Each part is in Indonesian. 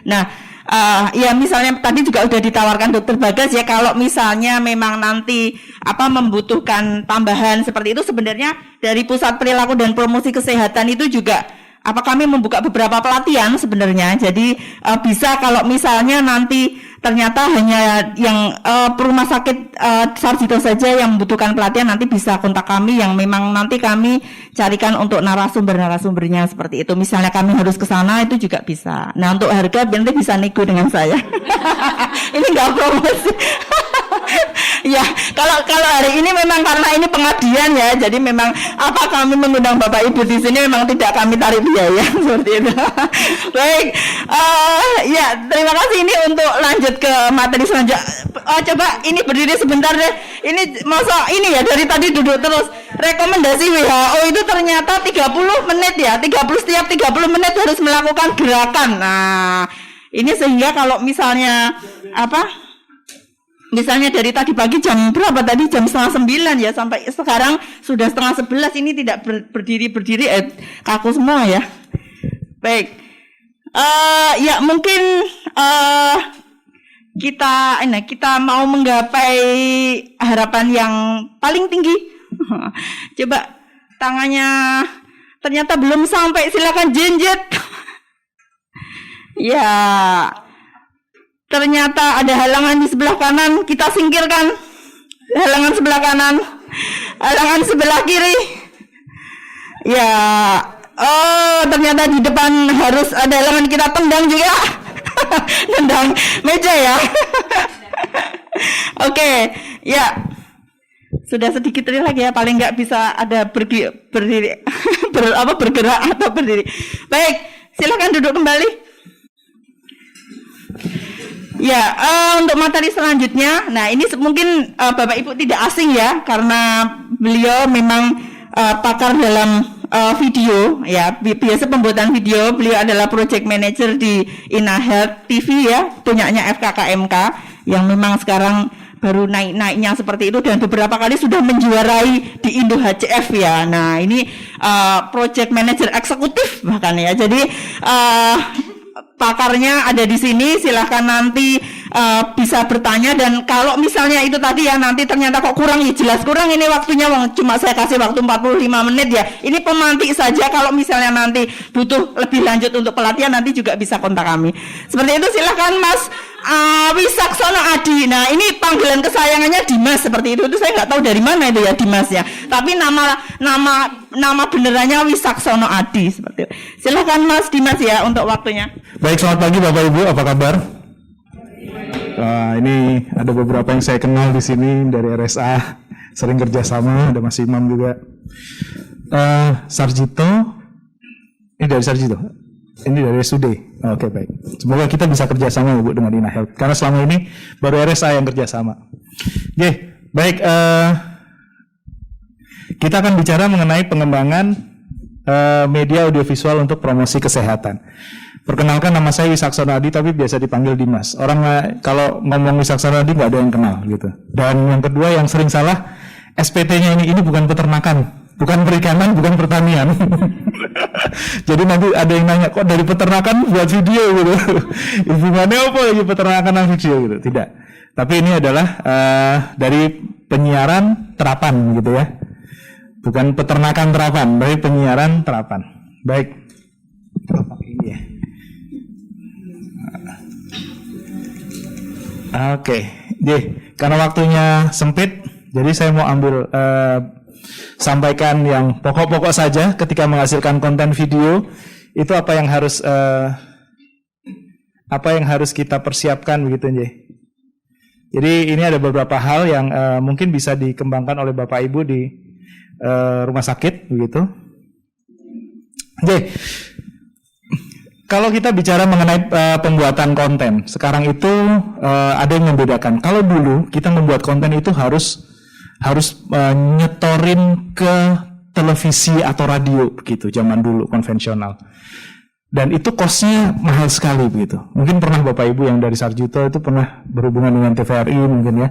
Nah, ya misalnya tadi juga udah ditawarkan Dokter Bagas ya, kalau misalnya memang nanti membutuhkan tambahan seperti itu, sebenarnya dari Pusat Perilaku dan Promosi Kesehatan itu juga kami membuka beberapa pelatihan sebenarnya. Jadi bisa kalau misalnya nanti ternyata hanya yang rumah sakit Sarjito saja yang membutuhkan pelatihan, nanti bisa kontak kami yang memang nanti kami carikan untuk narasumbernya seperti itu. Misalnya kami harus ke sana itu juga bisa. Nah, untuk harga nanti bisa nego dengan saya. Ini enggak promosi. Ya, kalau hari ini memang karena ini pengabdian ya, jadi memang kami mengundang Bapak Ibu di sini memang tidak kami tarik biaya seperti itu. Baik, ya terima kasih ini untuk lanjut ke materi selanjutnya. Coba ini berdiri sebentar deh. Ini masa ini ya dari tadi duduk terus. Rekomendasi WHO itu ternyata 30 menit ya, setiap 30 menit harus melakukan gerakan. Nah, ini sehingga kalau misalnya misalnya dari tadi pagi jam berapa tadi, jam 8:30 ya, sampai sekarang sudah 10:30, ini tidak berdiri kaku semua ya. Baik, ya mungkin kita mau menggapai harapan yang paling tinggi. Coba tangannya ternyata belum sampai, silakan jenjet. Ya, ternyata ada halangan di sebelah kanan, kita singkirkan halangan sebelah kanan, halangan sebelah kiri. Ya, ternyata di depan harus ada halangan, kita tendang juga. Tendang meja ya. Oke, ya. Sudah sedikit lagi ya, paling nggak bisa ada berdiri bergerak atau berdiri. Baik, silakan duduk kembali. Ya, untuk materi selanjutnya, nah ini mungkin Bapak Ibu tidak asing ya, karena beliau memang pakar dalam video ya, biasa pembuatan video. Beliau adalah project manager di InaHealth TV ya, punyanya FKKMK, yang memang sekarang baru naik-naiknya seperti itu, dan beberapa kali sudah menjuarai di Indo HCF ya. Nah ini project manager eksekutif bahkan ya, jadi pakarnya ada di sini. Silahkan nanti bisa bertanya, dan kalau misalnya itu tadi ya nanti ternyata kok kurang, ya jelas kurang, ini waktunya cuma saya kasih waktu 45 menit ya, ini pemantik saja. Kalau misalnya nanti butuh lebih lanjut untuk pelatihan, nanti juga bisa kontak kami seperti itu. Silahkan Mas Wisaksono Adi. Nah ini panggilan kesayangannya Dimas seperti itu saya nggak tahu dari mana itu ya Dimasnya, tapi nama benerannya Wisaksono Adi seperti itu. Silakan Mas Dimas ya untuk waktunya. Baik, selamat pagi Bapak Ibu, apa kabar? Ini ada beberapa yang saya kenal di sini dari RSA, sering kerjasama, ada Mas Imam juga. Sarjito, ini dari Sarjito, ini dari SUD. Oke, baik. Semoga kita bisa kerjasama Bu dengan InaHealth, karena selama ini baru RSA yang kerjasama. Oke, baik. Kita akan bicara mengenai pengembangan media audiovisual untuk promosi kesehatan. Perkenalkan, nama saya Wisaksono Adi, tapi biasa dipanggil Dimas. Orang kalau ngomong Wisaksono Adi nggak ada yang kenal gitu. Dan yang kedua yang sering salah, SPT-nya ini bukan peternakan, bukan perikanan, bukan pertanian. Jadi nanti ada yang nanya, kok dari peternakan buat video gitu. Hubungannya apa lagi peternakan dan video gitu? Tidak. Tapi ini adalah dari penyiaran terapan gitu ya. Bukan peternakan terapan, dari penyiaran terapan. Baik. Ini ya. Oke, karena waktunya sempit, jadi saya mau ambil sampaikan yang pokok-pokok saja ketika menghasilkan konten video. Itu apa yang harus kita persiapkan begitu, Nje. Jadi ini ada beberapa hal yang mungkin bisa dikembangkan oleh Bapak Ibu di rumah sakit begitu. Nje. Kalau kita bicara mengenai pembuatan konten, sekarang itu ada yang membedakan. Kalau dulu kita membuat konten itu harus nyetorin ke televisi atau radio begitu, zaman dulu konvensional. Dan itu cost-nya mahal sekali begitu. Mungkin pernah Bapak Ibu yang dari Sarjito itu pernah berhubungan dengan TVRI mungkin ya.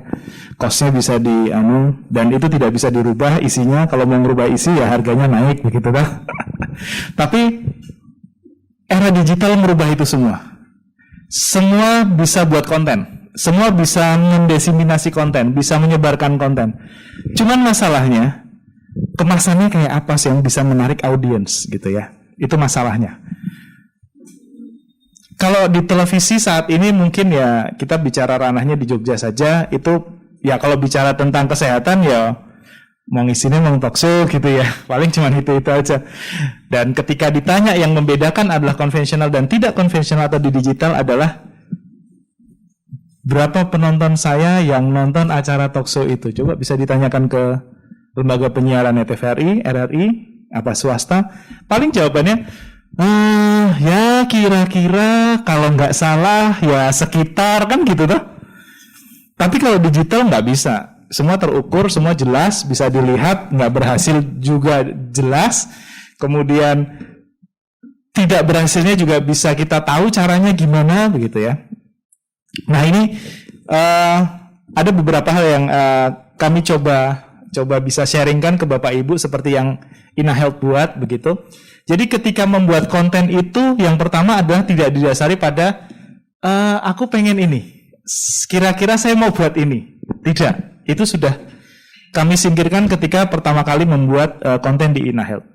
Cost-nya bisa dan itu tidak bisa dirubah isinya. Kalau mau merubah isi ya harganya naik begitu kan. Tapi era digital merubah itu semua. semua bisa buat konten, semua bisa mendesiminasi konten, bisa menyebarkan konten. Cuman masalahnya kemasannya kayak apa sih yang bisa menarik audiens gitu ya? Itu masalahnya. Kalau di televisi saat ini mungkin ya kita bicara ranahnya di Jogja saja, itu ya kalau bicara tentang kesehatan ya mau ngisinya mau talk show gitu ya, paling cuma itu aja. Dan ketika ditanya yang membedakan adalah konvensional dan tidak konvensional atau di digital adalah berapa penonton saya yang nonton acara talk show itu. Coba bisa ditanyakan ke lembaga penyiaran TVRI, RRI, apa swasta, paling jawabannya ya kira-kira kalau nggak salah ya sekitar kan gitu tuh. Tapi kalau digital nggak bisa, semua terukur, semua jelas, bisa dilihat, nggak berhasil juga jelas. Kemudian tidak berhasilnya juga bisa kita tahu caranya gimana begitu ya. Nah ini ada beberapa hal yang kami coba bisa sharingkan ke Bapak Ibu seperti yang Ina Health buat begitu. Jadi ketika membuat konten itu yang pertama adalah tidak didasari pada aku pengen ini, kira-kira saya mau buat ini. Tidak, itu sudah kami singkirkan ketika pertama kali membuat konten di Ina Health.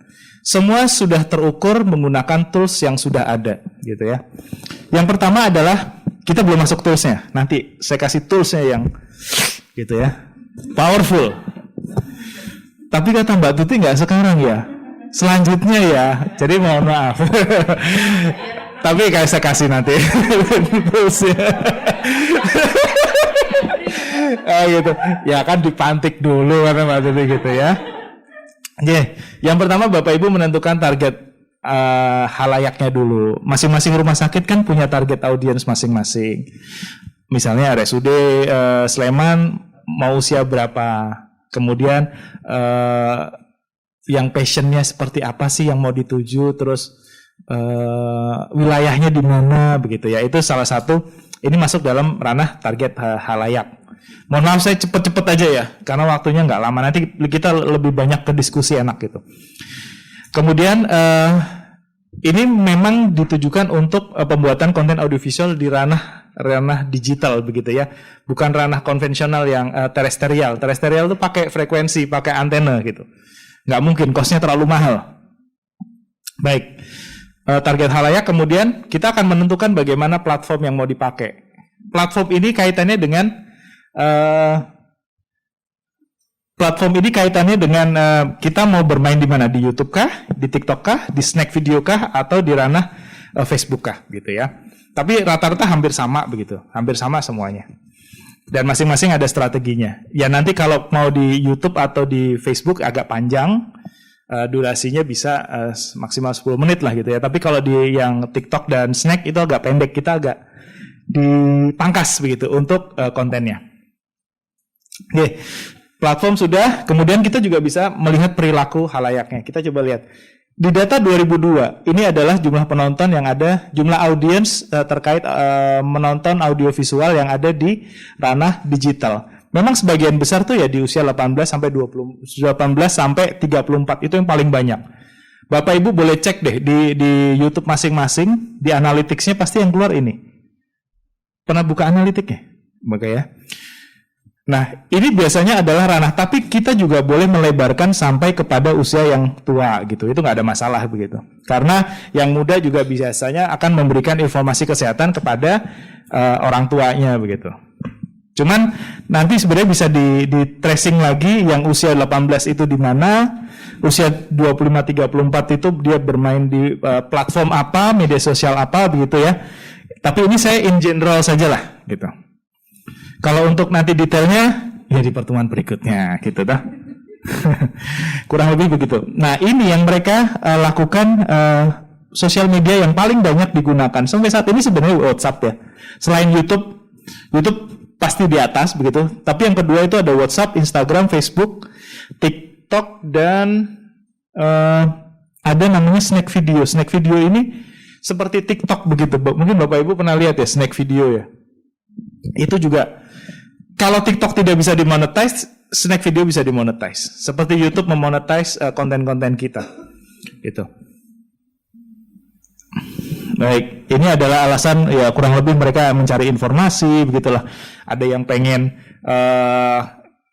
Semua sudah terukur menggunakan tools yang sudah ada gitu ya. Yang pertama adalah kita belum masuk toolsnya, nanti saya kasih toolsnya yang gitu ya, powerful. Tapi kata Mbak Tuti nggak sekarang ya. Selanjutnya ya, jadi mohon maaf. Tapi kayak saya kasih nanti. Gitu. Ya kan dipantik dulu kan Mbak Tuti gitu ya. Oke, yang pertama Bapak Ibu menentukan target halayaknya dulu. Masing-masing rumah sakit kan punya target audiens masing-masing. Misalnya RSUD Sleman mau usia berapa? Kemudian yang passionnya seperti apa sih yang mau dituju, terus wilayahnya di mana begitu ya. Itu salah satu, ini masuk dalam ranah target halayak. Mohon maaf saya cepet-cepet aja ya, karena waktunya nggak lama, nanti kita lebih banyak ke diskusi enak gitu. Kemudian ini memang ditujukan untuk pembuatan konten audiovisual di ranah digital begitu ya, bukan ranah konvensional yang terestrial. Terestrial itu pakai frekuensi, pakai antena gitu. Nggak mungkin, costnya terlalu mahal. Baik, target halayak, kemudian kita akan menentukan bagaimana platform yang mau dipakai. Platform ini kaitannya dengan kita mau bermain di mana, di YouTube kah, di TikTok kah, di Snack Video kah, atau di ranah Facebook kah, gitu ya. Tapi rata-rata hampir sama begitu, hampir sama semuanya. Dan masing-masing ada strateginya. Ya nanti kalau mau di YouTube atau di Facebook agak panjang, durasinya bisa maksimal 10 menit lah gitu ya. Tapi kalau di yang TikTok dan Snack itu agak pendek, kita agak dipangkas begitu untuk kontennya. Oke, platform sudah, kemudian kita juga bisa melihat perilaku halayaknya. Kita coba lihat. Di data 2002, ini adalah jumlah penonton yang ada, jumlah audiens terkait menonton audiovisual yang ada di ranah digital. Memang sebagian besar tuh ya di usia 18 sampai 34 itu yang paling banyak. Bapak Ibu boleh cek deh di YouTube masing-masing, di analytics-nya pasti yang keluar ini. Pernah buka analitiknya? Buka ya. Nah, ini biasanya adalah ranah, tapi kita juga boleh melebarkan sampai kepada usia yang tua gitu. Itu nggak ada masalah begitu. Karena yang muda juga biasanya akan memberikan informasi kesehatan kepada orang tuanya begitu. Cuman nanti sebenarnya bisa di tracing lagi yang usia 18 itu di mana, usia 25-34 itu dia bermain di platform apa, media sosial apa begitu ya. Tapi ini saya in general saja lah gitu. Kalau untuk nanti detailnya ya di pertemuan berikutnya gitu dah. Kurang lebih begitu. Nah, ini yang mereka lakukan sosial media yang paling banyak digunakan sampai saat ini sebenarnya WhatsApp ya. Selain YouTube pasti di atas begitu. Tapi yang kedua itu ada WhatsApp, Instagram, Facebook, TikTok, dan ada namanya Snack Video. Snack Video ini seperti TikTok begitu. Mungkin Bapak Ibu pernah lihat ya Snack Video ya. Itu juga kalau TikTok tidak bisa dimonetize, Snack Video bisa dimonetize. Seperti YouTube memonetize konten-konten kita. Gitu. Baik, ini adalah alasan ya kurang lebih mereka mencari informasi begitulah. Ada yang pengen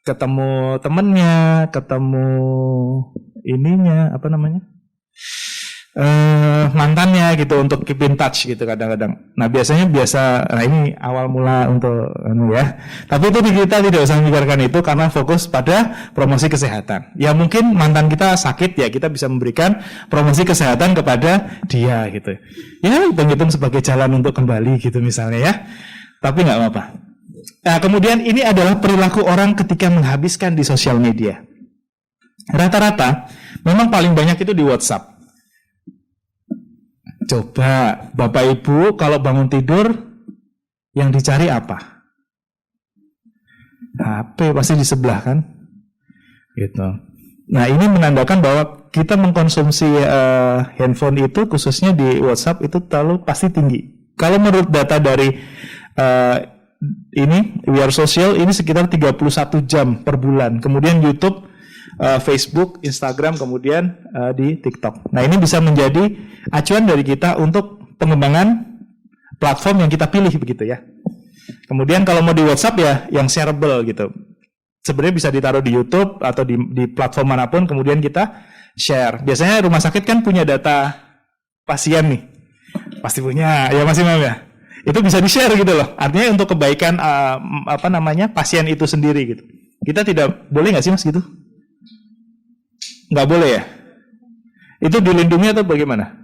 ketemu temennya, ketemu ininya apa namanya? Mantannya gitu untuk keep in touch gitu kadang-kadang. Nah nah ini awal mula untuk ya. Tapi itu kita tidak usah memikirkan itu karena fokus pada promosi kesehatan. Ya mungkin mantan kita sakit ya kita bisa memberikan promosi kesehatan kepada dia gitu. Ya hitung-hitung sebagai jalan untuk kembali gitu misalnya ya. Tapi nggak apa-apa. Nah kemudian ini adalah perilaku orang ketika menghabiskan di sosial media. Rata-rata memang paling banyak itu di WhatsApp. Coba Bapak Ibu kalau bangun tidur yang dicari apa? HP pasti di sebelah kan? Gitu. Nah ini menandakan bahwa kita mengkonsumsi handphone itu khususnya di WhatsApp itu terlalu pasti tinggi. Kalau menurut data dari We Are Social ini sekitar 31 jam per bulan. Kemudian YouTube, Facebook, Instagram, kemudian di TikTok. Nah ini bisa menjadi acuan dari kita untuk pengembangan platform yang kita pilih begitu ya. Kemudian kalau mau di WhatsApp ya yang shareable gitu. Sebenarnya bisa ditaruh di YouTube atau di platform manapun kemudian kita share. Biasanya rumah sakit kan punya data pasien nih. Pasti punya, ya Mas Imam ya. Itu bisa di-share gitu loh. Artinya untuk kebaikan pasien itu sendiri gitu. Kita tidak boleh nggak sih Mas gitu? Nggak boleh ya? Itu dilindungi atau bagaimana?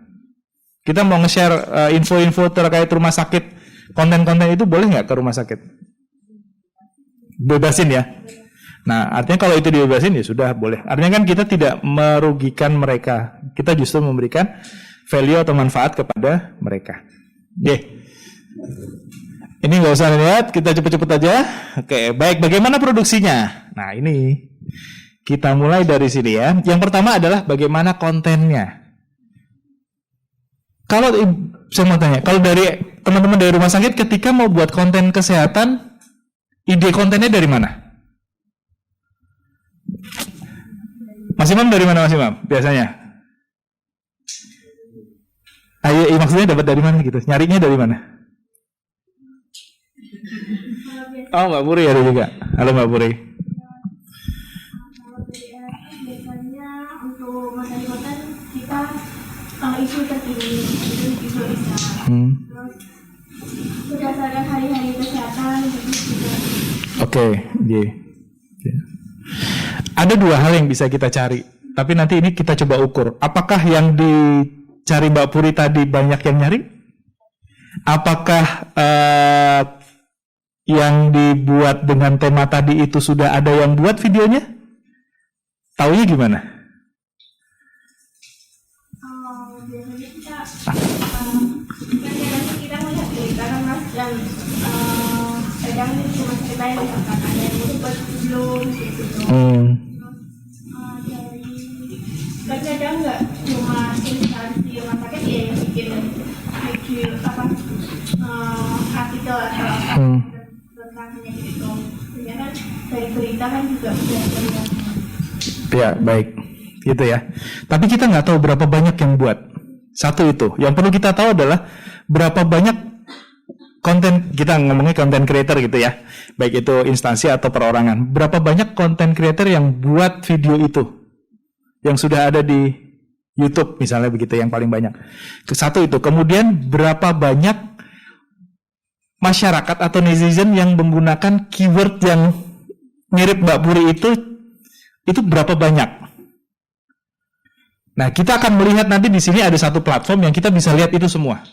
Kita mau nge-share info-info terkait rumah sakit, konten-konten itu boleh nggak ke rumah sakit? Bebasin ya? Nah, artinya kalau itu dibebasin ya sudah boleh. Artinya kan kita tidak merugikan mereka. Kita justru memberikan value atau manfaat kepada mereka. Ini nggak usah lihat, kita cepet-cepet aja. Oke, baik. Bagaimana produksinya? Nah, ini. Kita mulai dari sini ya. Yang pertama adalah bagaimana kontennya. Kalau saya mau tanya, kalau dari teman-teman dari rumah sakit ketika mau buat konten kesehatan, ide kontennya dari mana? Mas Imam dari mana Mas Imam? Biasanya? Ayo, maksudnya dapat dari mana gitu? Nyarinya dari mana? Oh, Mbak Puri ada juga. Halo Mbak Puri. Isu terkini, isu Islam. Berdasarkan hari-hari kesehatan juga. Oke. Ada dua hal yang bisa kita cari, tapi nanti ini kita coba ukur. Apakah yang dicari Mbak Puri tadi banyak yang nyari? Apakah yang dibuat dengan tema tadi itu sudah ada yang buat videonya? Taunya gimana? Kita melihat berita kan Mas yang kadang cuma cerita yang misalkan ada yang buat belum gitu. Dari kadang nggak cuma instansi rumah sakit ya yang bikin artikel atau apa tentang penyakit itu. Sebenarnya kan dari berita kan juga udah banyak. Ya baik, gitu ya. Tapi kita nggak tahu berapa banyak yang buat. Satu itu, yang perlu kita tahu adalah berapa banyak konten, kita ngomongnya konten creator gitu ya, baik itu instansi atau perorangan. Berapa banyak konten creator yang buat video itu, yang sudah ada di YouTube misalnya begitu, yang paling banyak. Satu itu, kemudian berapa banyak masyarakat atau netizen yang menggunakan keyword yang mirip Mbak Puri itu berapa banyak. Nah, kita akan melihat nanti di sini ada satu platform yang kita bisa lihat itu semua.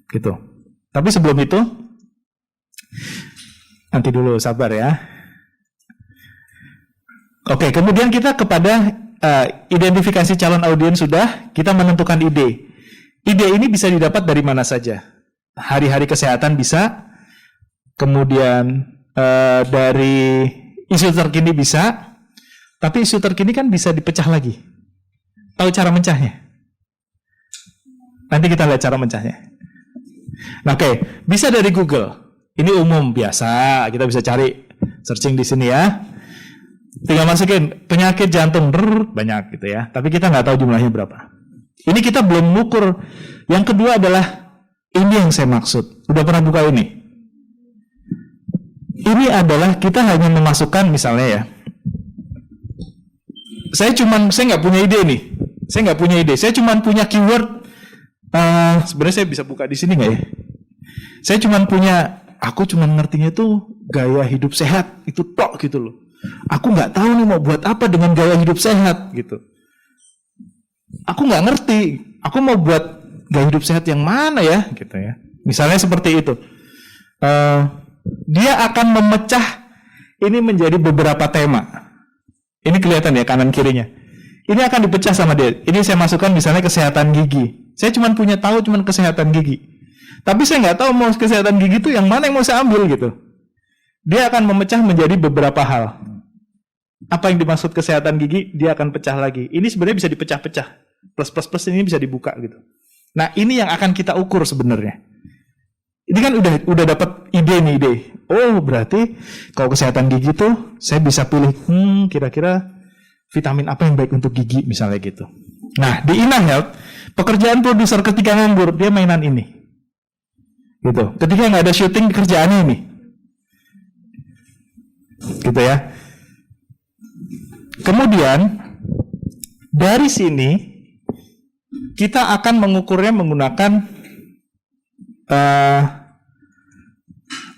Gitu. Tapi sebelum itu, nanti dulu sabar ya. Oke, kemudian kita kepada identifikasi calon audiens sudah, kita menentukan ide. Ide ini bisa didapat dari mana saja. Hari-hari kesehatan bisa, kemudian dari isu terkini bisa, tapi isu terkini kan bisa dipecah lagi. Tahu cara mencahnya? Nanti kita lihat cara mencahnya. Nah, oke, bisa dari Google. Ini umum biasa, kita bisa cari searching di sini ya. Tinggal masukin penyakit jantung banyak gitu ya. Tapi kita nggak tahu jumlahnya berapa. Ini kita belum mengukur Yang kedua adalah ini yang saya maksud. Udah pernah buka ini? Ini adalah kita hanya memasukkan misalnya ya. Saya nggak punya ide nih. Saya nggak punya ide. Saya cuma punya keyword. Sebenarnya saya bisa buka di sini nggak ya? Saya cuma punya. Aku cuma ngertinya tuh gaya hidup sehat itu tok gitu loh. Aku nggak tahu nih mau buat apa dengan gaya hidup sehat gitu. Aku nggak ngerti. Aku mau buat gaya hidup sehat yang mana ya gitu ya. Misalnya seperti itu. Dia akan memecah ini menjadi beberapa tema. Ini kelihatan ya kanan kirinya. Ini akan dipecah sama dia. Ini saya masukkan misalnya kesehatan gigi. Saya cuma punya tahu cuma kesehatan gigi. Tapi saya nggak tahu mau kesehatan gigi itu yang mana yang mau saya ambil gitu. Dia akan memecah menjadi beberapa hal. Apa yang dimaksud kesehatan gigi, dia akan pecah lagi. Ini sebenarnya bisa dipecah-pecah. Plus ini bisa dibuka gitu. Nah ini yang akan kita ukur sebenarnya. Ini kan udah dapat ide. Oh berarti kalau kesehatan gigi tuh saya bisa pilih kira-kira vitamin apa yang baik untuk gigi misalnya gitu. Nah di Ina Health pekerjaan produser ketika nganggur dia mainan ini. Gitu. Ketika nggak ada syuting kerjaannya ini, gitu ya. Kemudian dari sini kita akan mengukurnya menggunakan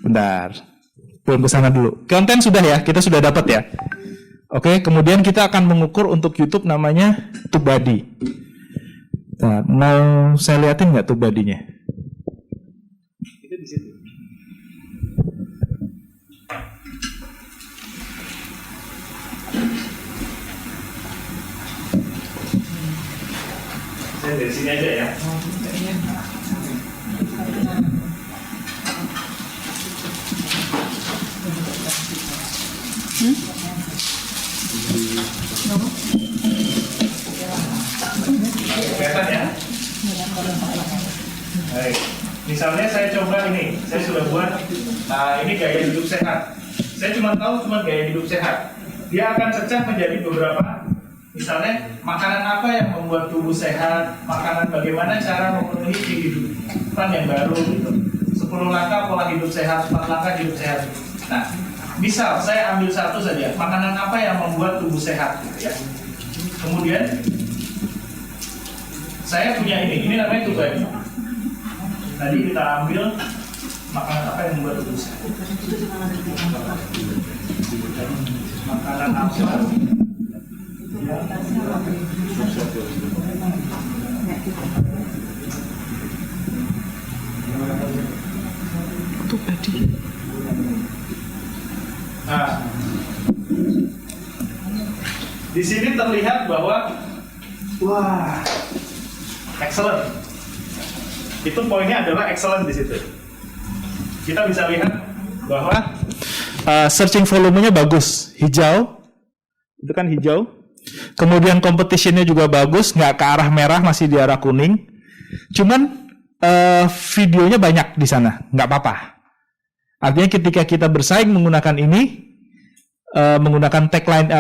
bentar, belum kesana dulu. Konten sudah ya, kita sudah dapat ya. Oke, kemudian kita akan mengukur untuk YouTube namanya TubeBuddy. Nah, mau saya liatin nggak TubeBuddy-nya? Di situ. Saya dari sini aja ya. Kelihatan ya? Baik. Misalnya saya coba ini, saya sudah buat, ini gaya hidup sehat. Saya cuma tahu gaya hidup sehat. Dia akan cecah menjadi beberapa, misalnya makanan apa yang membuat tubuh sehat, makanan bagaimana cara memenuhi kehidupan yang baru gitu. 10 langkah pola hidup sehat, 4 langkah hidup sehat. Nah, misal saya ambil satu saja, makanan apa yang membuat tubuh sehat gitu ya. Kemudian saya punya ini namanya TubeBuddy. Tadi kita ambil makanan apa yang membuat tubuh sehat. Makanan apa TubeBuddy. Nah, di sini terlihat bahwa wah, excellent. Itu poinnya adalah excellent di situ. Kita bisa lihat bahwa searching volumenya bagus, hijau, itu kan hijau. Kemudian competitionnya juga bagus, nggak ke arah merah, masih di arah kuning. Cuman videonya banyak di sana, nggak apa-apa. Artinya ketika kita bersaing menggunakan ini, menggunakan tagline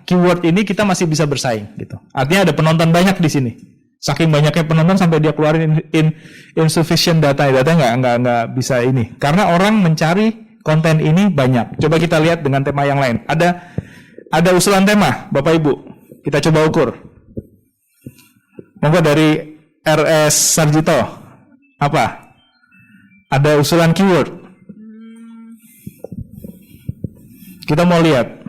keyword ini, kita masih bisa bersaing gitu. Artinya ada penonton banyak di sini. Saking banyaknya penonton sampai dia keluarin insufficient data nggak bisa ini. Karena orang mencari konten ini banyak. Coba kita lihat dengan tema yang lain. Ada usulan tema, Bapak Ibu. Kita coba ukur. Monggo dari RS Sarjito. Apa? Ada usulan keyword. Kita mau lihat.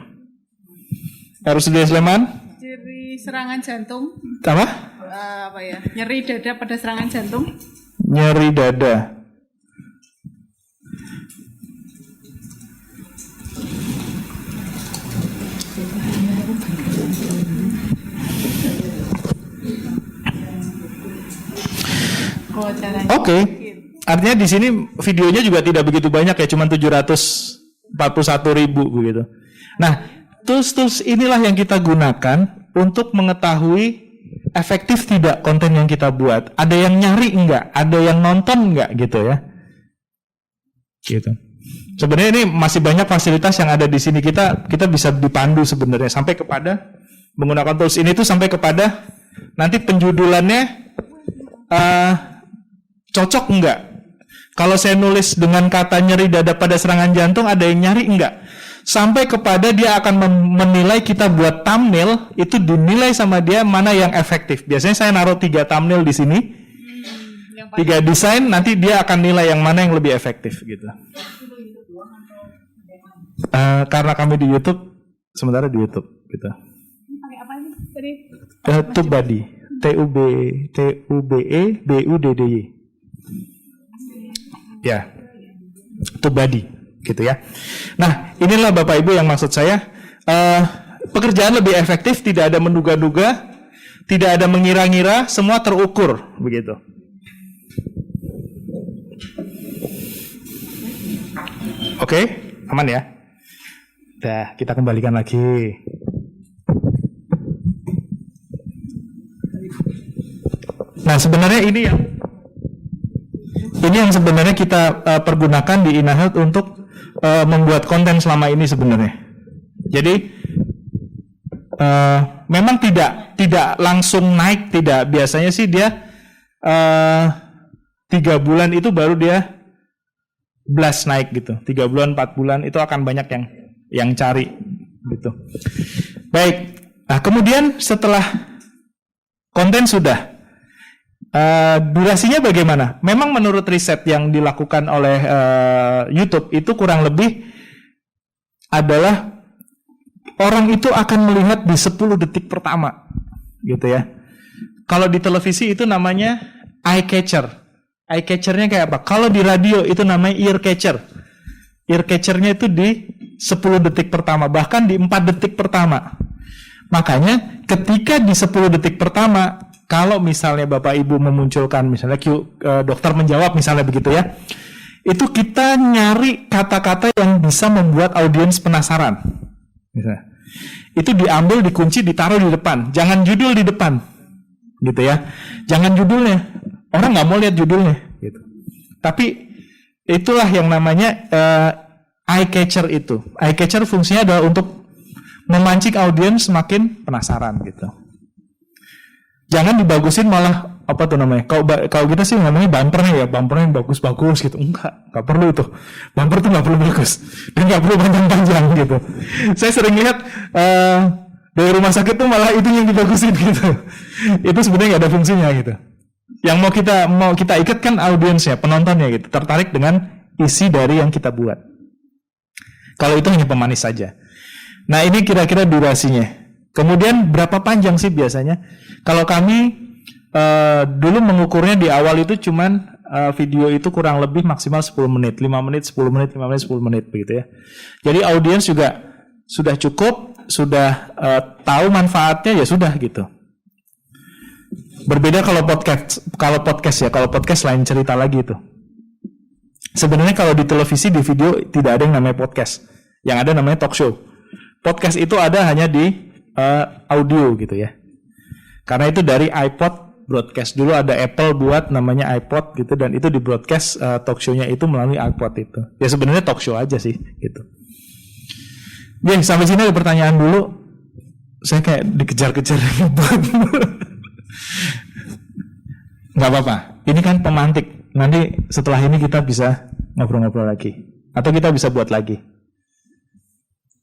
RSUD Sleman. Nyeri serangan jantung. Apa? Apa ya? Nyeri dada pada serangan jantung. Nyeri dada. Oke. Artinya di sini videonya juga tidak begitu banyak ya, cuma 741.000 begitu. Nah, tools-tools inilah yang kita gunakan untuk mengetahui efektif tidak konten yang kita buat. Ada yang nyari enggak? Ada yang nonton enggak gitu ya? Gitu. Sebenarnya ini masih banyak fasilitas yang ada di sini. Kita bisa dipandu sebenarnya sampai kepada menggunakan tools ini tuh sampai kepada nanti penjudulannya Cocok enggak? Kalau saya nulis dengan kata nyeri dada pada serangan jantung, ada yang nyari enggak? Sampai kepada dia akan menilai kita buat thumbnail, itu dinilai sama dia mana yang efektif. Biasanya saya naruh 3 thumbnail di sini, 3 desain, nanti dia akan nilai yang mana yang lebih efektif gitu. Karena kami di YouTube, sementara di YouTube gitu. Pakai apa ini? Tadi TubeBuddy, TubeBuddy. Ya, TubeBuddy, gitu ya. Nah, inilah Bapak Ibu yang maksud saya. Pekerjaan lebih efektif, tidak ada menduga-duga, tidak ada mengira-ngira, semua terukur, begitu. Oke, aman ya? Dah, kita kembalikan lagi. Nah, sebenarnya ini yang sebenarnya kita pergunakan di Inahealth untuk membuat konten selama ini sebenarnya. Jadi memang tidak langsung naik, tidak. Biasanya sih dia 3 bulan itu baru dia blast naik gitu. 3 bulan, 4 bulan itu akan banyak yang cari gitu. Baik. Nah, kemudian setelah konten sudah, durasinya bagaimana? Memang menurut riset yang dilakukan oleh YouTube itu kurang lebih adalah orang itu akan melihat di 10 detik pertama, gitu ya. Kalau di televisi itu namanya eye catcher. Eye catcher-nya kayak apa? Kalau di radio itu namanya ear catcher. Ear catcher-nya itu di 10 detik pertama, bahkan di 4 detik pertama. Makanya ketika di 10 detik pertama, kalau misalnya Bapak Ibu memunculkan misalnya dokter menjawab misalnya begitu ya, itu kita nyari kata-kata yang bisa membuat audiens penasaran. Misalnya. Itu diambil, dikunci, ditaruh di depan. Jangan judul di depan, gitu ya. Jangan judulnya. Orang nggak mau lihat judulnya. Gitu. Tapi itulah yang namanya eye catcher itu. Eye catcher fungsinya adalah untuk memancing audiens semakin penasaran gitu. Jangan dibagusin malah apa tuh namanya? Kalau kita sih ngomongnya bumpernya yang bagus-bagus gitu. Enggak perlu itu. Bumper tuh nggak perlu bagus dan nggak perlu panjang-panjang gitu. Saya sering lihat dari rumah sakit tuh malah itu yang dibagusin gitu. Itu sebenarnya nggak ada fungsinya gitu. Yang mau kita ikat kan audiensnya, penontonnya gitu, tertarik dengan isi dari yang kita buat. Kalau itu hanya pemanis saja. Nah, ini kira-kira durasinya. Kemudian berapa panjang sih biasanya? Kalau kami dulu mengukurnya di awal itu cuman video itu kurang lebih maksimal 10 menit, 5 menit, 10 menit, 5 menit, 10 menit begitu ya. Jadi audiens juga sudah cukup, sudah tahu manfaatnya ya sudah gitu. Berbeda kalau podcast lain cerita lagi itu. Sebenarnya kalau di televisi, di video tidak ada yang namanya podcast. Yang ada namanya talk show. Podcast itu ada hanya di audio gitu ya. Karena itu dari iPod broadcast. Dulu ada Apple buat namanya iPod gitu, dan itu di broadcast talk show-nya itu melalui iPod itu. Ya sebenarnya talk show aja sih gitu. Oke, sampai sini ada pertanyaan dulu. Saya kayak dikejar-kejar nggak apa-apa. Ini kan pemantik. Nanti setelah ini kita bisa ngobrol-ngobrol lagi, atau kita bisa buat lagi.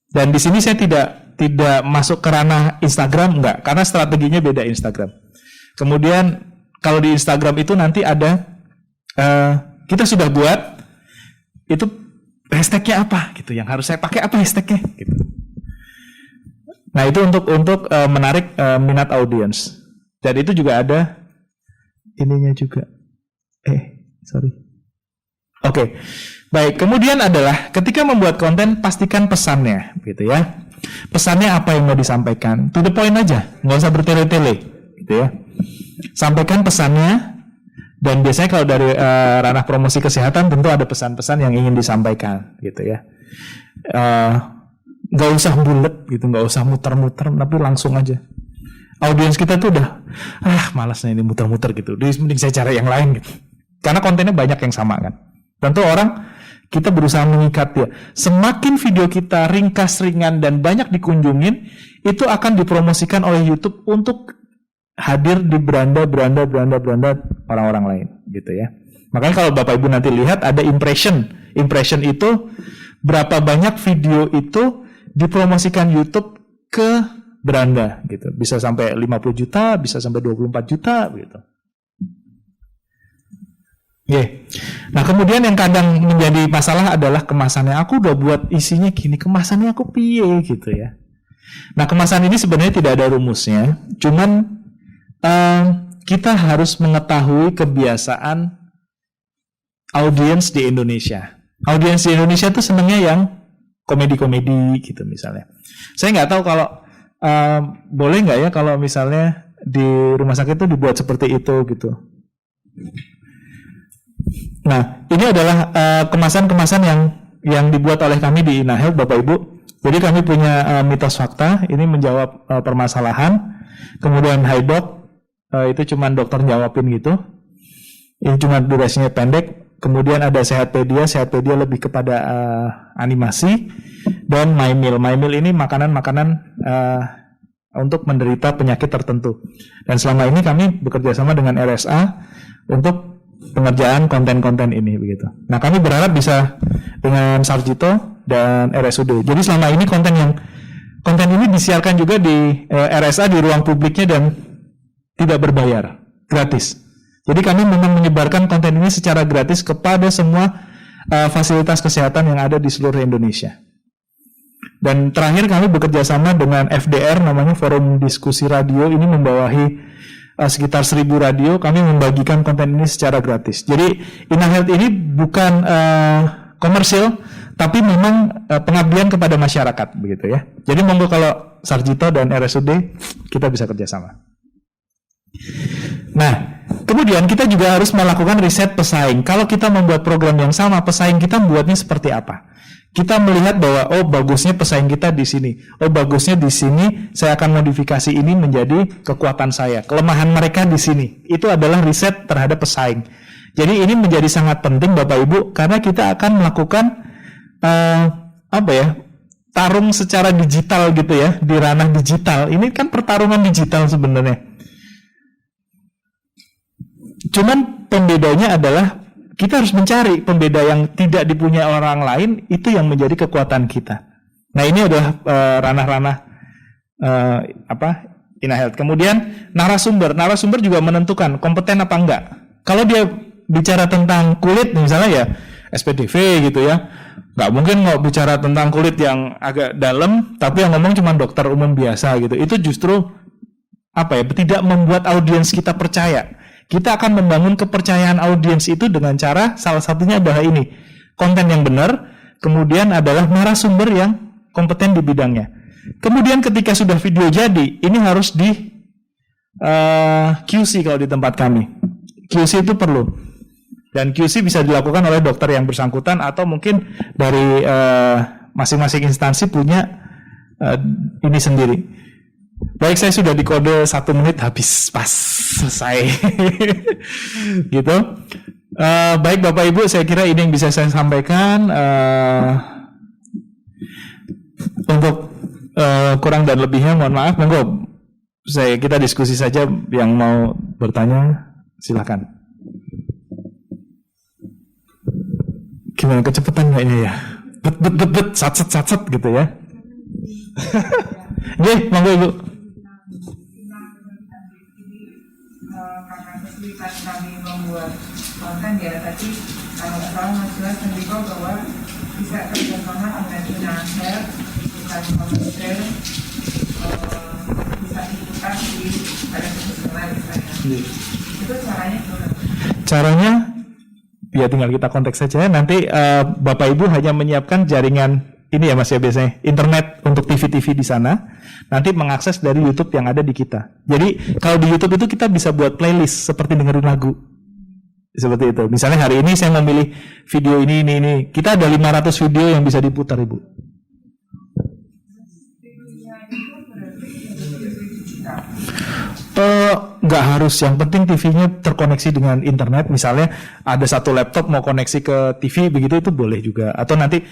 Dan di sini saya tidak masuk ke ranah Instagram, enggak, karena strateginya beda Instagram. Kemudian kalau di Instagram itu nanti ada kita sudah buat itu hashtagnya apa gitu, yang harus saya pakai apa hashtagnya gitu. Nah itu untuk menarik minat audiens. Dan itu juga ada ininya juga. Oke. Baik, kemudian adalah ketika membuat konten pastikan pesannya gitu ya. Pesannya apa yang mau disampaikan? To the point aja, nggak usah bertele-tele gitu ya. Sampaikan pesannya, dan biasanya kalau dari ranah promosi kesehatan tentu ada pesan-pesan yang ingin disampaikan gitu ya. Nggak usah bulet gitu, nggak usah muter-muter, tapi langsung aja. Audiens kita tuh udah malasnya ini muter-muter gitu. Mending saya cari yang lain gitu. Karena kontennya banyak yang sama kan. Tentu kita berusaha mengikat dia. Semakin video kita ringkas, ringan, dan banyak dikunjungin, itu akan dipromosikan oleh YouTube untuk hadir di beranda orang-orang lain gitu ya. Makanya kalau Bapak Ibu nanti lihat ada impression itu berapa banyak video itu dipromosikan YouTube ke beranda gitu. Bisa sampai 50 juta, bisa sampai 24 juta gitu. Nah kemudian yang kadang menjadi masalah adalah kemasannya. Aku udah buat isinya gini, kemasannya aku piye gitu ya. Nah kemasan ini sebenarnya tidak ada rumusnya, cuman kita harus mengetahui kebiasaan audiens di Indonesia. Audiens di Indonesia tuh senengnya yang komedi-komedi gitu misalnya. Saya nggak tahu kalau boleh nggak ya kalau misalnya di rumah sakit itu dibuat seperti itu gitu. Nah, ini adalah kemasan-kemasan yang dibuat oleh kami di InaHealth, Bapak Ibu. Jadi kami punya mitos fakta, ini menjawab permasalahan. Kemudian HiDoc, itu cuma dokter jawabin gitu. Ini cuma durasinya pendek. Kemudian ada Sehatpedia lebih kepada animasi. Dan MyMeal ini makanan-makanan untuk menderita penyakit tertentu. Dan selama ini kami bekerja sama dengan RSA untuk pengerjaan konten-konten ini begitu. Nah, kami berharap bisa dengan Sarjito dan RSUD. Jadi selama ini konten ini disiarkan juga di RSA di ruang publiknya dan tidak berbayar, gratis. Jadi kami memang menyebarkan konten ini secara gratis kepada semua fasilitas kesehatan yang ada di seluruh Indonesia. Dan terakhir kami bekerja sama dengan FDR, namanya Forum Diskusi Radio, ini membawahi sekitar 1.000 radio. Kami membagikan konten ini secara gratis. Jadi InaHealth ini bukan komersil, tapi memang pengabdian kepada masyarakat begitu ya. Jadi monggo kalau Sarjito dan RSUD kita bisa kerjasama. Nah, kemudian kita juga harus melakukan riset pesaing. Kalau kita membuat program yang sama, pesaing kita membuatnya seperti apa? Kita melihat bahwa oh bagusnya pesaing kita di sini, oh bagusnya di sini, saya akan modifikasi ini menjadi kekuatan saya. Kelemahan mereka di sini. Itu adalah riset terhadap pesaing. Jadi ini menjadi sangat penting Bapak Ibu karena kita akan melakukan tarung secara digital gitu ya, di ranah digital. Ini kan pertarungan digital sebenarnya. Cuman pembedanya adalah kita harus mencari pembeda yang tidak dipunyai orang lain, itu yang menjadi kekuatan kita. Nah ini adalah ranah-ranah InaHealth. Kemudian narasumber juga menentukan kompeten apa enggak. Kalau dia bicara tentang kulit misalnya ya SPDV gitu ya, nggak mungkin mau bicara tentang kulit yang agak dalam, tapi yang ngomong cuma dokter umum biasa gitu. Itu justru tidak membuat audiens kita percaya. Kita akan membangun kepercayaan audiens itu dengan cara salah satunya adalah ini, konten yang benar, kemudian adalah narasumber yang kompeten di bidangnya. Kemudian ketika sudah video jadi, ini harus di QC kalau di tempat kami. QC itu perlu. Dan QC bisa dilakukan oleh dokter yang bersangkutan atau mungkin dari masing-masing instansi punya ini sendiri. Baik, saya sudah dikode 1 menit habis pas selesai. Gitu. Baik Bapak Ibu, saya kira ini yang bisa saya sampaikan. Untuk kurang dan lebihnya mohon maaf. Monggo kita diskusi saja, yang mau bertanya silakan. Gimana kecepatan kayaknya ya? Bet sat gitu ya. Oke, monggo Ibu. Karena kesulitan kami membuat konten ya, tadi kalau nggak salah Mas Jelas mendiko bahwa bisa kerjasama dengan InaHealth, bukan komersil, bisa ikutan di badan profesional misalnya. Itu caranya gimana? Caranya Ya tinggal kita kontak saja. Nanti Bapak Ibu hanya menyiapkan jaringan ini ya Mas ya, biasanya internet untuk TV-TV di sana. Nanti mengakses dari YouTube yang ada di kita. Jadi kalau di YouTube itu kita bisa buat playlist seperti dengerin lagu. Seperti itu. Misalnya hari ini saya memilih video ini. Kita ada 500 video yang bisa diputar Ibu. Nggak harus, yang penting TV-nya terkoneksi dengan internet. Misalnya ada satu laptop mau koneksi ke TV begitu, itu boleh juga. Atau nanti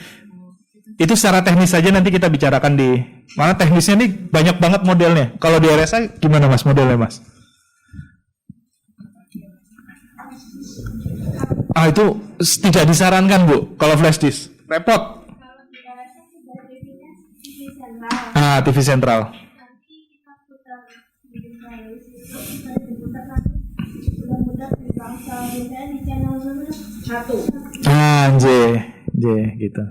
itu secara teknis saja nanti kita bicarakan di mana teknisnya nih, banyak banget modelnya. Kalau di RSA gimana Mas modelnya Mas? Itu tidak disarankan Bu, kalau flash disk. Repot. Kalau di RSA sudah TV-nya TV sentral. TV sentral. Nanti kita putar di playlist itu bisa diputar nanti mudah-mudahan di bangsa biasanya di channel 1. J gitu.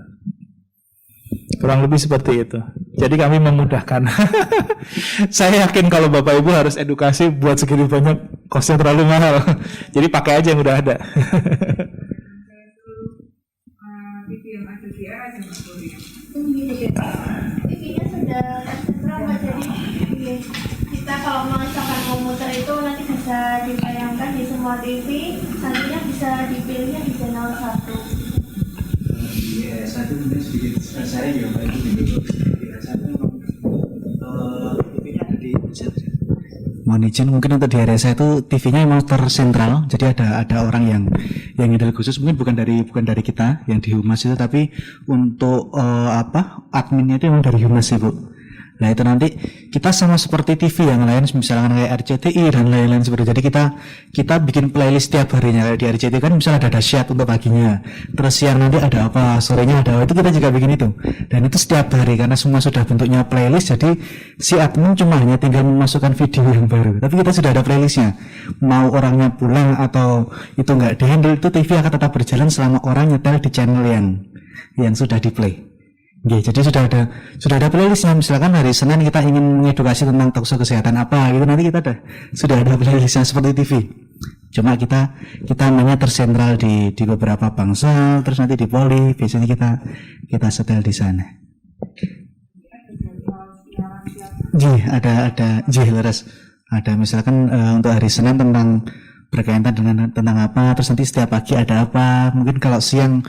Kurang lebih seperti itu. Jadi kami memudahkan. Saya yakin kalau Bapak Ibu harus edukasi buat segini banyak, kosnya terlalu mahal. Jadi pakai aja yang udah ada. TV yang ada di era jam 10 ya. TV-nya sudah sentral Mbak, jadi kita kalau misalkan komputer itu nanti bisa ditayangkan di semua TV, nantinya bisa dipilihnya di channel 1. Satu mungkin sedikit saya juga Pak Ibu di satu TV-nya ada di pusat. Mohon izin mungkin untuk di RSA itu TV-nya memang tersentral, jadi ada orang yang handle khusus, mungkin bukan dari kita yang di Humas itu, tapi untuk adminnya itu memang dari Humas Ibu. Nah itu nanti kita sama seperti TV yang lain, misalkan kayak RCTI dan lain-lain seperti itu. Jadi kita bikin playlist tiap harinya. Kayak di RCTI kan misalnya ada dahsyat untuk paginya, terus siang nanti ada apa, sorenya ada apa, itu kita juga bikin itu. Dan itu setiap hari karena semua sudah bentuknya playlist. Jadi si admin cuma hanya tinggal memasukkan video yang baru, tapi kita sudah ada playlistnya. Mau orangnya pulang atau itu nggak dihandle, itu TV akan tetap berjalan selama orang nyetel di channel yang sudah di play. Jadi sudah ada playlistnya. Misalkan hari Senin kita ingin mengedukasi tentang talkshow kesehatan apa gitu, nanti kita sudah ada playlistnya seperti TV. Cuma kita namanya tersentral di beberapa bangsa, terus nanti di Poli biasanya kita setel di sana. Leres. Ada misalkan untuk hari Senin tentang berkaitan dengan tentang apa, terus nanti setiap pagi ada apa. Mungkin kalau siang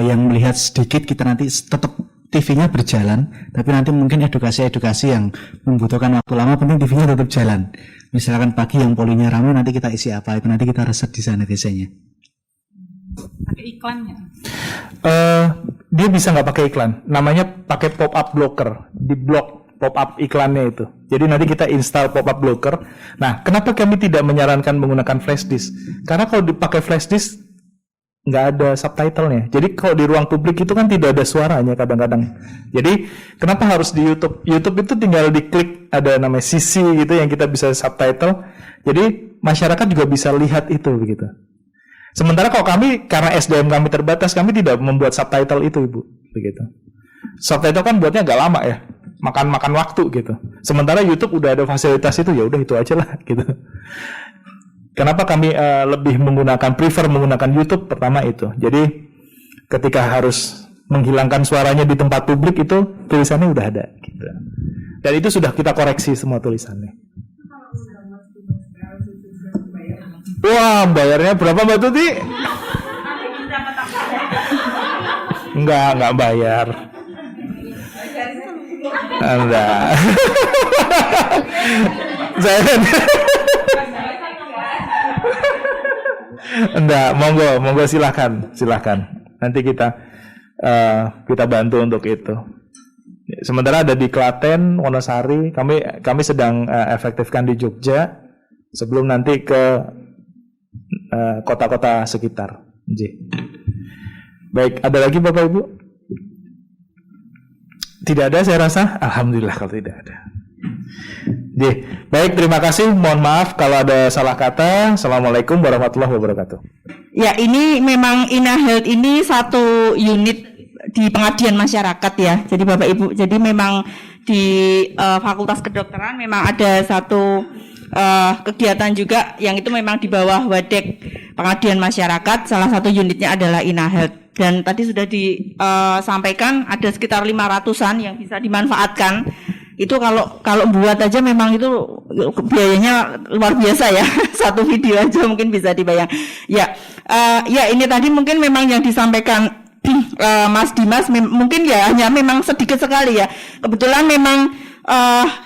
yang melihat sedikit, kita nanti tetap TV-nya berjalan, tapi nanti mungkin edukasi yang membutuhkan waktu lama, penting TV-nya tetap jalan. Misalkan pagi yang polinya ramai, nanti kita isi apa, itu nanti kita reset di sana biasanya. Pakai iklannya? Dia bisa nggak pakai iklan, namanya pakai pop-up blocker, di blok pop-up iklannya itu. Jadi nanti kita install pop-up blocker. Nah, kenapa kami tidak menyarankan menggunakan flash disk? Karena kalau dipakai flash disk nggak ada subtitlenya. Jadi kalau di ruang publik itu kan tidak ada suaranya kadang-kadang. Jadi kenapa harus di YouTube? YouTube itu tinggal diklik, ada namanya CC gitu yang kita bisa subtitle. Jadi masyarakat juga bisa lihat itu begitu. Sementara kalau kami, karena SDM kami terbatas, kami tidak membuat subtitle itu, Ibu, begitu. Subtitle kan buatnya agak lama ya, makan waktu gitu. Sementara YouTube udah ada fasilitas itu, ya udah itu aja lah gitu. Kenapa kami prefer menggunakan YouTube? Pertama itu. Jadi ketika harus menghilangkan suaranya di tempat publik itu tulisannya udah ada gitu. Dan itu sudah kita koreksi semua tulisannya. Wah, bayarnya berapa Mbak Tuti? Enggak bayar. Enggak. Enggak, monggo silakan. Nanti kita bantu untuk itu. Sementara ada di Klaten, Wonosari, kami sedang efektifkan di Jogja sebelum nanti ke kota-kota sekitar. Baik, ada lagi Bapak Ibu? Tidak ada saya rasa. Alhamdulillah kalau tidak ada. Baik, terima kasih. Mohon maaf kalau ada salah kata. Assalamualaikum warahmatullahi wabarakatuh. Ya, ini memang InaHealth ini satu unit di pengabdian masyarakat ya. Jadi Bapak Ibu, jadi memang di Fakultas Kedokteran memang ada satu kegiatan juga yang itu memang di bawah Wadek Pengabdian Masyarakat. Salah satu unitnya adalah InaHealth. Dan tadi sudah disampaikan ada sekitar 500-an yang bisa dimanfaatkan. Itu kalau buat aja memang itu biayanya luar biasa ya. Satu video aja mungkin bisa dibayang. Ya ini tadi mungkin memang yang disampaikan Mas Dimas mungkin ya hanya memang sedikit sekali ya. Kebetulan memang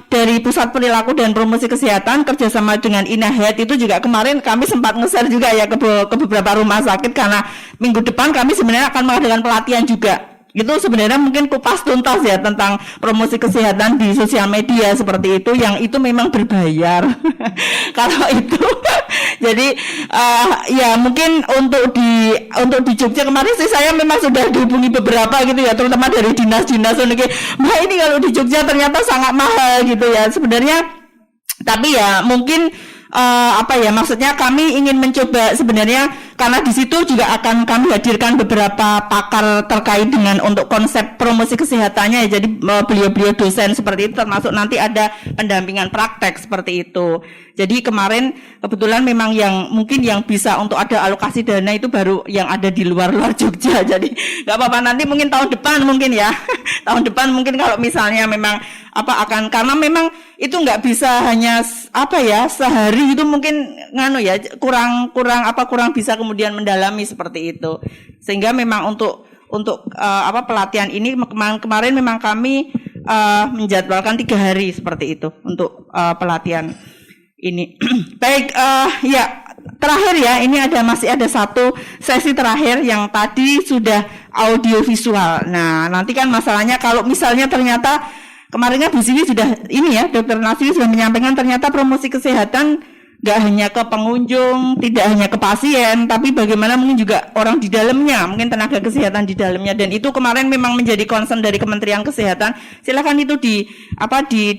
dari Pusat Perilaku dan Promosi Kesehatan kerjasama dengan InaHealth itu juga kemarin kami sempat nge-share juga ya ke beberapa rumah sakit, karena minggu depan kami sebenarnya akan mengadakan pelatihan juga Itu sebenarnya mungkin kupas tuntas ya tentang promosi kesehatan di sosial media seperti itu, yang itu memang berbayar. Kalau itu jadi ya mungkin untuk di Jogja kemarin sih saya memang sudah dihubungi beberapa gitu ya, terutama dari dinas-dinas Mbak ini kalau di Jogja ternyata sangat mahal gitu ya sebenarnya. Tapi ya mungkin maksudnya kami ingin mencoba sebenarnya, karena di situ juga akan kami hadirkan beberapa pakar terkait dengan untuk konsep promosi kesehatannya ya. Jadi beliau-beliau dosen seperti itu, termasuk nanti ada pendampingan praktek seperti itu. Jadi kemarin kebetulan memang yang mungkin yang bisa untuk ada alokasi dana itu baru yang ada di luar Jogja. Jadi nggak apa-apa, nanti mungkin tahun depan mungkin ya. Tahun depan mungkin kalau misalnya memang karena memang itu nggak bisa hanya sehari itu mungkin kurang bisa kemudian mendalami seperti itu. Sehingga memang untuk pelatihan ini kemarin memang kami menjadwalkan 3 hari seperti itu untuk pelatihan ini. Baik, terakhir ya, ini masih ada satu sesi terakhir yang tadi sudah audiovisual. Nah, nanti kan masalahnya kalau misalnya ternyata kemarinnya Bu Siwi sudah Dr. Naswi sudah menyampaikan ternyata promosi kesehatan nggak hanya ke pengunjung, tidak hanya ke pasien, tapi bagaimana mungkin juga orang di dalamnya, mungkin tenaga kesehatan di dalamnya, dan itu kemarin memang menjadi concern dari Kementerian Kesehatan. Silakan itu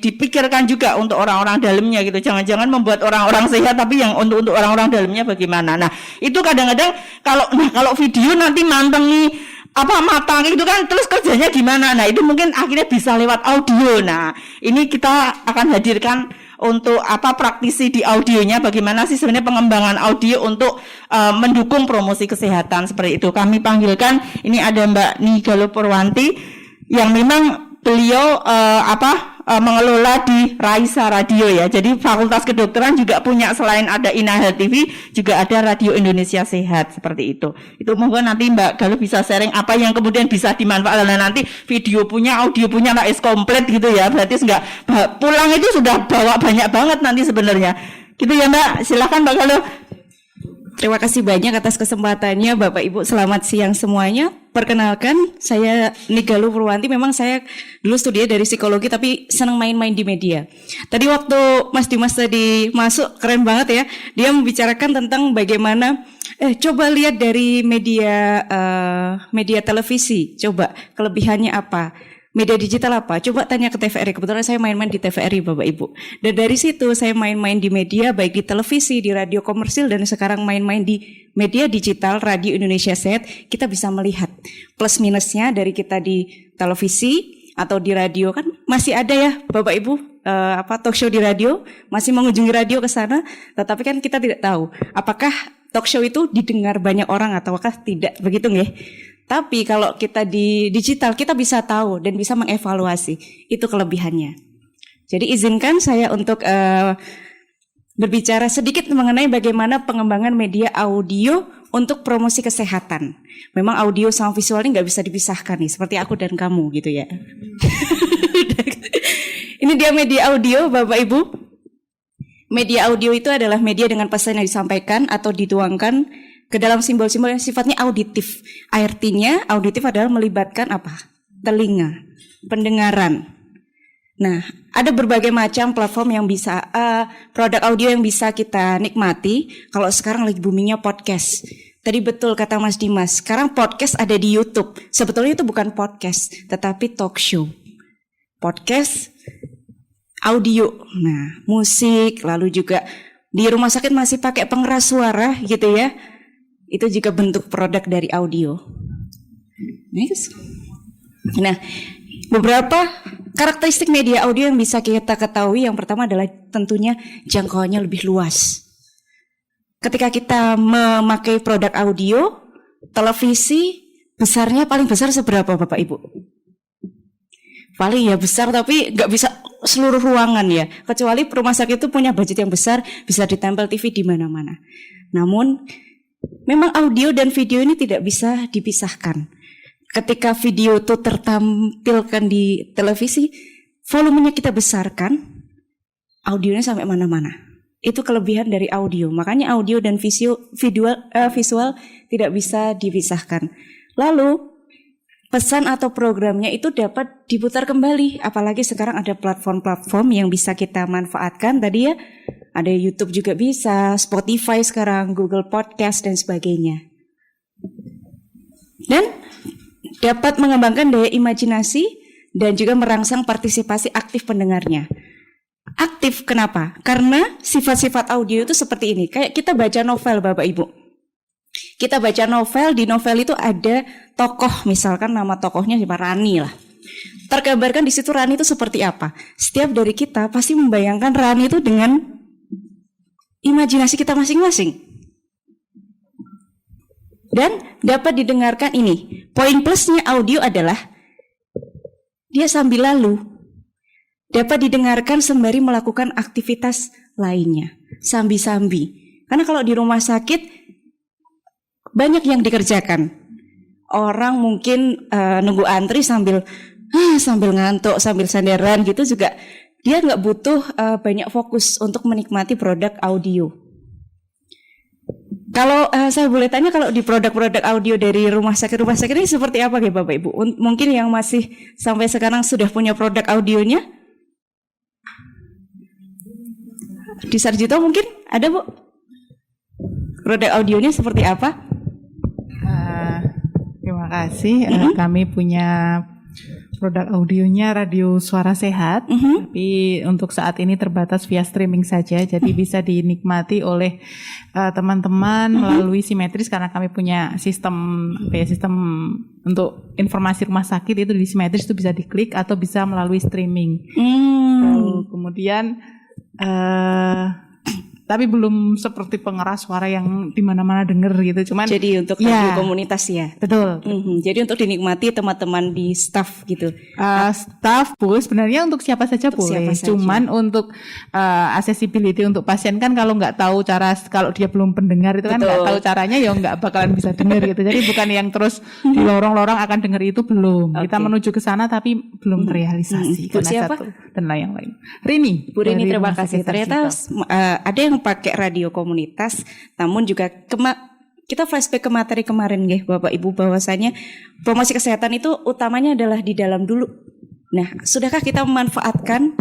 dipikirkan juga untuk orang-orang dalamnya gitu. Jangan-jangan membuat orang-orang sehat tapi yang untuk orang-orang dalamnya bagaimana. Nah, itu kadang-kadang kalau video nanti mantengi mata itu kan terus kerjanya gimana. Nah, itu mungkin akhirnya bisa lewat audio. Nah, ini kita akan hadirkan untuk praktisi di audionya, bagaimana sih sebenarnya pengembangan audio untuk mendukung promosi kesehatan seperti itu. Kami panggilkan, ini ada Mbak Nigalo Purwanti yang memang beliau mengelola di Raisa Radio ya. Jadi Fakultas Kedokteran juga punya, selain ada Inahealth TV juga ada Radio Indonesia Sehat seperti itu. Itu monggo nanti Mbak Galuh bisa sharing apa yang kemudian bisa dimanfaatkan. Nah, nanti video punya, audio punya komplit gitu ya. Berarti enggak pulang itu sudah bawa banyak banget nanti sebenarnya. Gitu ya Mbak. Silakan Mbak Galuh. Terima kasih banyak atas kesempatannya Bapak Ibu. Selamat siang semuanya. Perkenalkan, saya Nigalo Purwanti. Memang saya dulu studi dari psikologi tapi senang main-main di media. Tadi waktu Mas Dimas tadi masuk, keren banget ya. Dia membicarakan tentang bagaimana coba lihat dari media televisi. Coba kelebihannya apa? Media digital apa? Coba tanya ke TVRI. Kebetulan saya main-main di TVRI Bapak Ibu. Dan dari situ saya main-main di media, baik di televisi, di radio komersil, dan sekarang main-main di media digital, Radio Indonesia Sehat. Kita bisa melihat plus minusnya dari kita di televisi atau di radio, kan masih ada ya Bapak Ibu, talk show di radio, masih mengunjungi radio ke sana. Tetapi kan kita tidak tahu apakah talk show itu didengar banyak orang ataukah tidak, begitu nggih? Tapi kalau kita di digital, kita bisa tahu dan bisa mengevaluasi. Itu kelebihannya. Jadi izinkan saya untuk berbicara sedikit mengenai bagaimana pengembangan media audio untuk promosi kesehatan. Memang audio sama visual ini nggak bisa dipisahkan nih, seperti aku dan kamu gitu ya. Ini dia media audio, Bapak Ibu. Media audio itu adalah media dengan pesan yang disampaikan atau dituangkan ke dalam simbol-simbol yang sifatnya auditif. Artinya auditif adalah melibatkan telinga, pendengaran. Nah, ada berbagai macam platform yang bisa, produk audio yang bisa kita nikmati. Kalau sekarang lagi boomingnya podcast. Tadi betul kata Mas Dimas, sekarang podcast ada di YouTube. Sebetulnya itu bukan podcast, tetapi talk show. Podcast, audio, nah musik, lalu juga di rumah sakit masih pakai pengeras suara gitu ya. Itu juga bentuk produk dari audio. Next. Nah, beberapa karakteristik media audio yang bisa kita ketahui, yang pertama adalah tentunya jangkauannya lebih luas. Ketika kita memakai produk audio, televisi besarnya paling besar seberapa Bapak Ibu? Paling ya besar tapi nggak bisa seluruh ruangan ya. Kecuali rumah sakit itu punya budget yang besar, bisa ditempel TV di mana-mana. Namun memang audio dan video ini tidak bisa dipisahkan. Ketika video itu tertampilkan di televisi, volumenya kita besarkan, audionya sampai mana-mana. Itu kelebihan dari audio. Makanya audio dan visual tidak bisa dipisahkan. Lalu pesan atau programnya itu dapat diputar kembali. Apalagi sekarang ada platform-platform yang bisa kita manfaatkan. Tadi ya, ada YouTube juga bisa, Spotify sekarang, Google Podcast dan sebagainya. Dan dapat mengembangkan daya imajinasi dan juga merangsang partisipasi aktif pendengarnya. Aktif kenapa? Karena sifat-sifat audio itu seperti ini. Kayak kita baca novel Bapak Ibu. Kita baca novel, di novel itu ada tokoh, misalkan nama tokohnya siapa, Rani lah. Tergambarkan di situ Rani itu seperti apa. Setiap dari kita pasti membayangkan Rani itu dengan imajinasi kita masing-masing. Dan dapat didengarkan ini. Poin plusnya audio adalah dia sambil lalu. Dapat didengarkan sembari melakukan aktivitas lainnya. Sambi-sambi. Karena kalau di rumah sakit banyak yang dikerjakan. Orang mungkin nunggu antri sambil ngantuk, sambil sandaran gitu juga. Dia nggak butuh banyak fokus untuk menikmati produk audio. Kalau saya boleh tanya, kalau di produk-produk audio dari rumah sakit ini seperti apa ya Bapak Ibu? Mungkin yang masih sampai sekarang sudah punya produk audionya? Di Sarjito mungkin ada Bu? Produk audionya seperti apa? Terima kasih. Kami punya produk audionya Radio Suara Sehat, tapi untuk saat ini terbatas via streaming saja, jadi bisa dinikmati oleh teman-teman melalui Simetris karena kami punya sistem untuk informasi rumah sakit itu di Simetris itu bisa diklik atau bisa melalui streaming. Kemudian tapi belum seperti pengeras suara yang di mana-mana denger gitu, cuman jadi untuk radio komunitas ya. Betul. Jadi untuk dinikmati teman-teman di staff gitu. Staff Bu sebenarnya untuk siapa saja untuk boleh. Siapa saja. Cuman untuk accessibility untuk pasien kan kalau nggak tahu cara, kalau dia belum pendengar itu kan nggak tahu caranya ya nggak bakalan bisa dengar gitu. Jadi bukan yang terus di lorong-lorong akan dengar itu belum. Kita menuju ke sana tapi belum terrealisasi. Bu siapa? Satu dan lain-lain. Rini. Bu Rini, terima kasih. Ternyata ada yang pakai radio komunitas, namun juga kita flashback ke materi kemarin nggih Bapak Ibu, bahwasanya promosi kesehatan itu utamanya adalah di dalam dulu. Nah, sudahkah kita memanfaatkan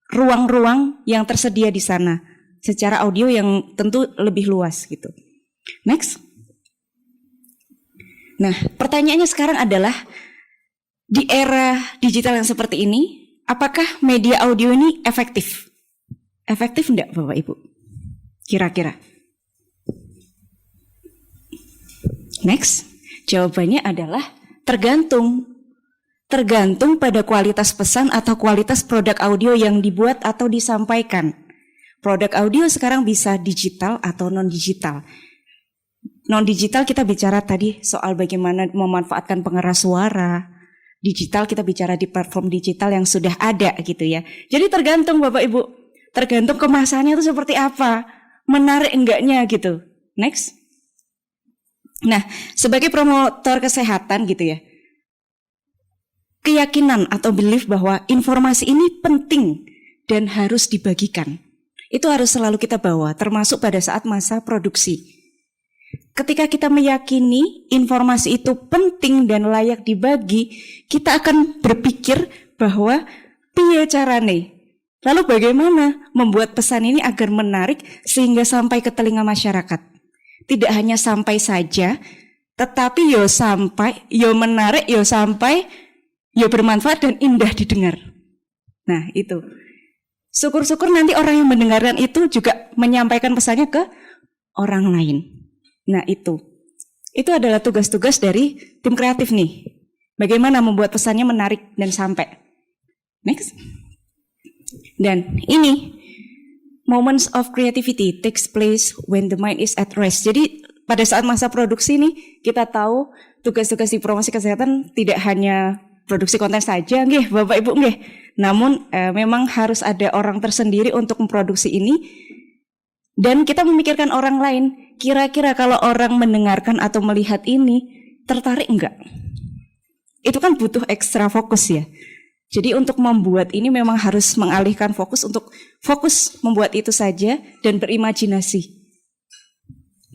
ruang-ruang yang tersedia di sana secara audio yang tentu lebih luas gitu. Next. Nah, pertanyaannya sekarang adalah di era digital yang seperti ini, apakah media audio ini efektif? Efektif enggak Bapak Ibu? Kira-kira. Next, jawabannya adalah tergantung. Tergantung pada kualitas pesan atau kualitas produk audio yang dibuat atau disampaikan. Produk audio sekarang bisa digital atau non-digital. Non-digital kita bicara tadi soal bagaimana memanfaatkan pengeras suara. Digital kita bicara di platform digital yang sudah ada gitu ya. Jadi tergantung Bapak Ibu. Tergantung kemasannya itu seperti apa, menarik enggaknya gitu. Next. Nah, sebagai promotor kesehatan gitu ya, keyakinan atau belief bahwa informasi ini penting dan harus dibagikan, itu harus selalu kita bawa, termasuk pada saat masa produksi. Ketika kita meyakini informasi itu penting dan layak dibagi, kita akan berpikir bahwa piye carane. Lalu bagaimana membuat pesan ini agar menarik sehingga sampai ke telinga masyarakat? Tidak hanya sampai saja, tetapi yo sampai, yo menarik, yo sampai, yo bermanfaat dan indah didengar. Nah itu. Syukur-syukur nanti orang yang mendengarkan itu juga menyampaikan pesannya ke orang lain. Nah itu. Itu adalah tugas-tugas dari tim kreatif nih. Bagaimana membuat pesannya menarik dan sampai. Next. Dan ini moments of creativity takes place when the mind is at rest. Jadi pada saat masa produksi nih kita tahu tugas-tugas di promosi kesehatan tidak hanya produksi konten saja nggih Bapak Ibu nggih. Namun memang harus ada orang tersendiri untuk memproduksi ini. Dan kita memikirkan orang lain. Kira-kira kalau orang mendengarkan atau melihat ini tertarik enggak? Itu kan butuh ekstra fokus ya. Jadi untuk membuat ini memang harus mengalihkan fokus untuk fokus membuat itu saja dan berimajinasi.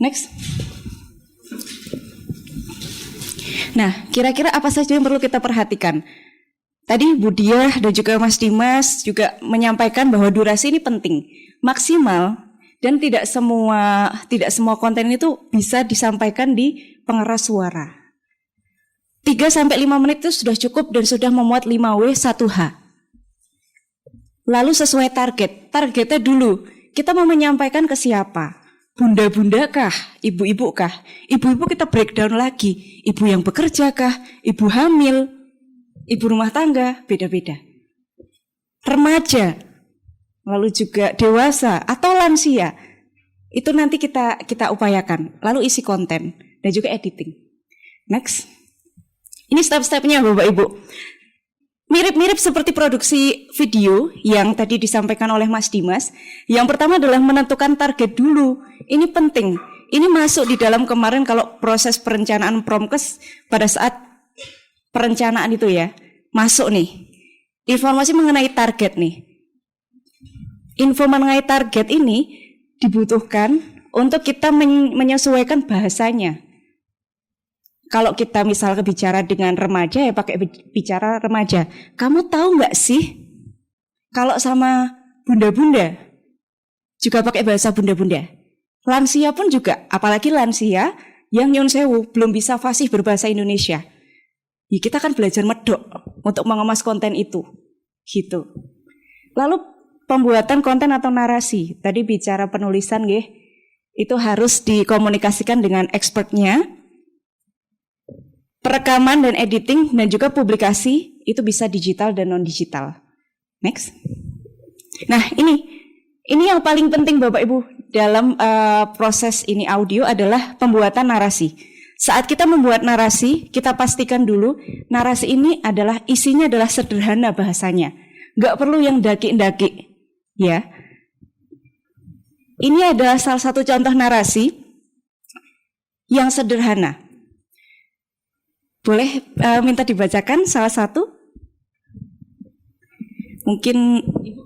Next. Nah, kira-kira apa saja yang perlu kita perhatikan? Tadi Bu Diah dan juga Mas Dimas juga menyampaikan bahwa durasi ini penting, maksimal, dan tidak semua konten itu bisa disampaikan di pengeras suara. 3-5 menit itu sudah cukup dan sudah memuat 5W 1H. Lalu sesuai targetnya dulu, kita mau menyampaikan ke siapa? Bunda-bunda kah? Ibu-ibu kah? Ibu-ibu kita breakdown lagi, ibu yang bekerja kah? Ibu hamil? Ibu rumah tangga, beda-beda. Remaja, lalu juga dewasa atau lansia, itu nanti kita upayakan. Lalu isi konten dan juga editing. Next, ini step-stepnya Bapak Ibu. Mirip-mirip seperti produksi video yang tadi disampaikan oleh Mas Dimas. Yang pertama adalah menentukan target dulu. Ini penting. Ini masuk di dalam kemarin kalau proses perencanaan Promkes pada saat perencanaan itu ya, masuk nih. Informasi mengenai target nih. Info mengenai target ini dibutuhkan untuk kita menyesuaikan bahasanya. Kalau kita misalnya bicara dengan remaja ya pakai bicara remaja. Kamu tahu nggak sih kalau sama bunda-bunda juga pakai bahasa bunda-bunda. Lansia pun juga, apalagi lansia yang nyun sewu belum bisa fasih berbahasa Indonesia. Ya, kita kan belajar medok untuk mengemas konten itu, gitu. Lalu pembuatan konten atau narasi, tadi bicara penulisan, itu harus dikomunikasikan dengan expertnya. Perekaman dan editing dan juga publikasi itu bisa digital dan non digital. Next. Nah ini yang paling penting Bapak Ibu dalam proses ini audio adalah pembuatan narasi. Saat kita membuat narasi, kita pastikan dulu narasi ini adalah isinya adalah sederhana bahasanya. Nggak perlu yang daki-daki, ya. Ini adalah salah satu contoh narasi yang sederhana. Boleh minta dibacakan salah satu? Mungkin Ibu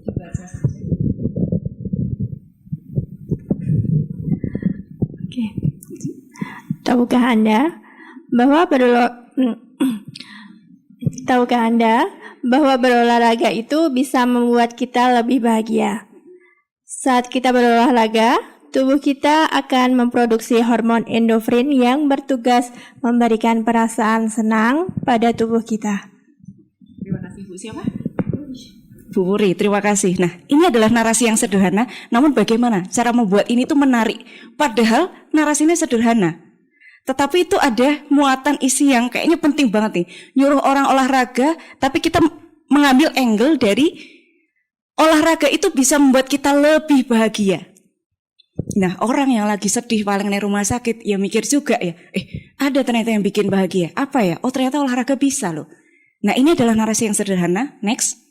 dibaca saja. Oke. Tahukah Anda bahwa berolahraga itu bisa membuat kita lebih bahagia? Saat kita berolahraga, tubuh kita akan memproduksi hormon endorfin yang bertugas memberikan perasaan senang pada tubuh kita. Terima kasih Bu. Siapa? Bu Wuri, terima kasih. Nah, ini adalah narasi yang sederhana, namun bagaimana cara membuat ini tuh menarik? Padahal narasinya sederhana. Tetapi itu ada muatan isi yang kayaknya penting banget nih. Nyuruh orang olahraga, tapi kita mengambil angle dari olahraga itu bisa membuat kita lebih bahagia. Nah, orang yang lagi sedih paling di rumah sakit, ya mikir juga ya, ada ternyata yang bikin bahagia. Apa ya? Oh, ternyata olahraga bisa loh. Nah, ini adalah narasi yang sederhana. Next.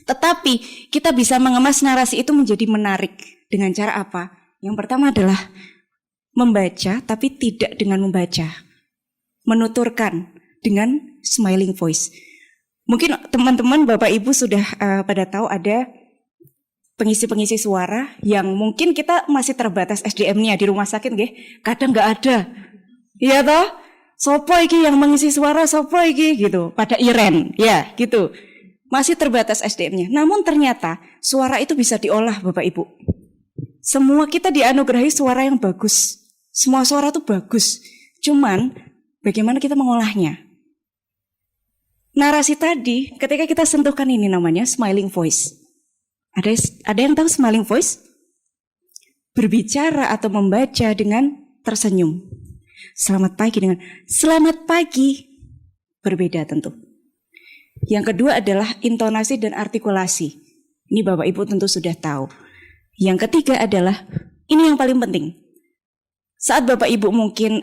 Tetapi kita bisa mengemas narasi itu menjadi menarik. Dengan cara apa? Yang pertama adalah membaca, tapi tidak dengan membaca. Menuturkan dengan smiling voice. Mungkin teman-teman, Bapak Ibu sudah pada tahu ada pengisi-pengisi suara yang mungkin kita masih terbatas SDM-nya di rumah sakit, kadang nggak ada. Iya toh? Sopo iki yang mengisi suara, sopo iki gitu. Pada Iren, ya gitu. Masih terbatas SDM-nya. Namun ternyata suara itu bisa diolah, Bapak Ibu. Semua kita dianugerahi suara yang bagus. Semua suara itu bagus. Cuman bagaimana kita mengolahnya? Narasi tadi, ketika kita sentuhkan ini namanya smiling voice. Ada yang tahu smiling voice? Berbicara atau membaca dengan tersenyum. Selamat pagi dengan selamat pagi. Berbeda tentu. Yang kedua adalah intonasi dan artikulasi. Ini Bapak Ibu tentu sudah tahu. Yang ketiga adalah, ini yang paling penting. Saat Bapak Ibu mungkin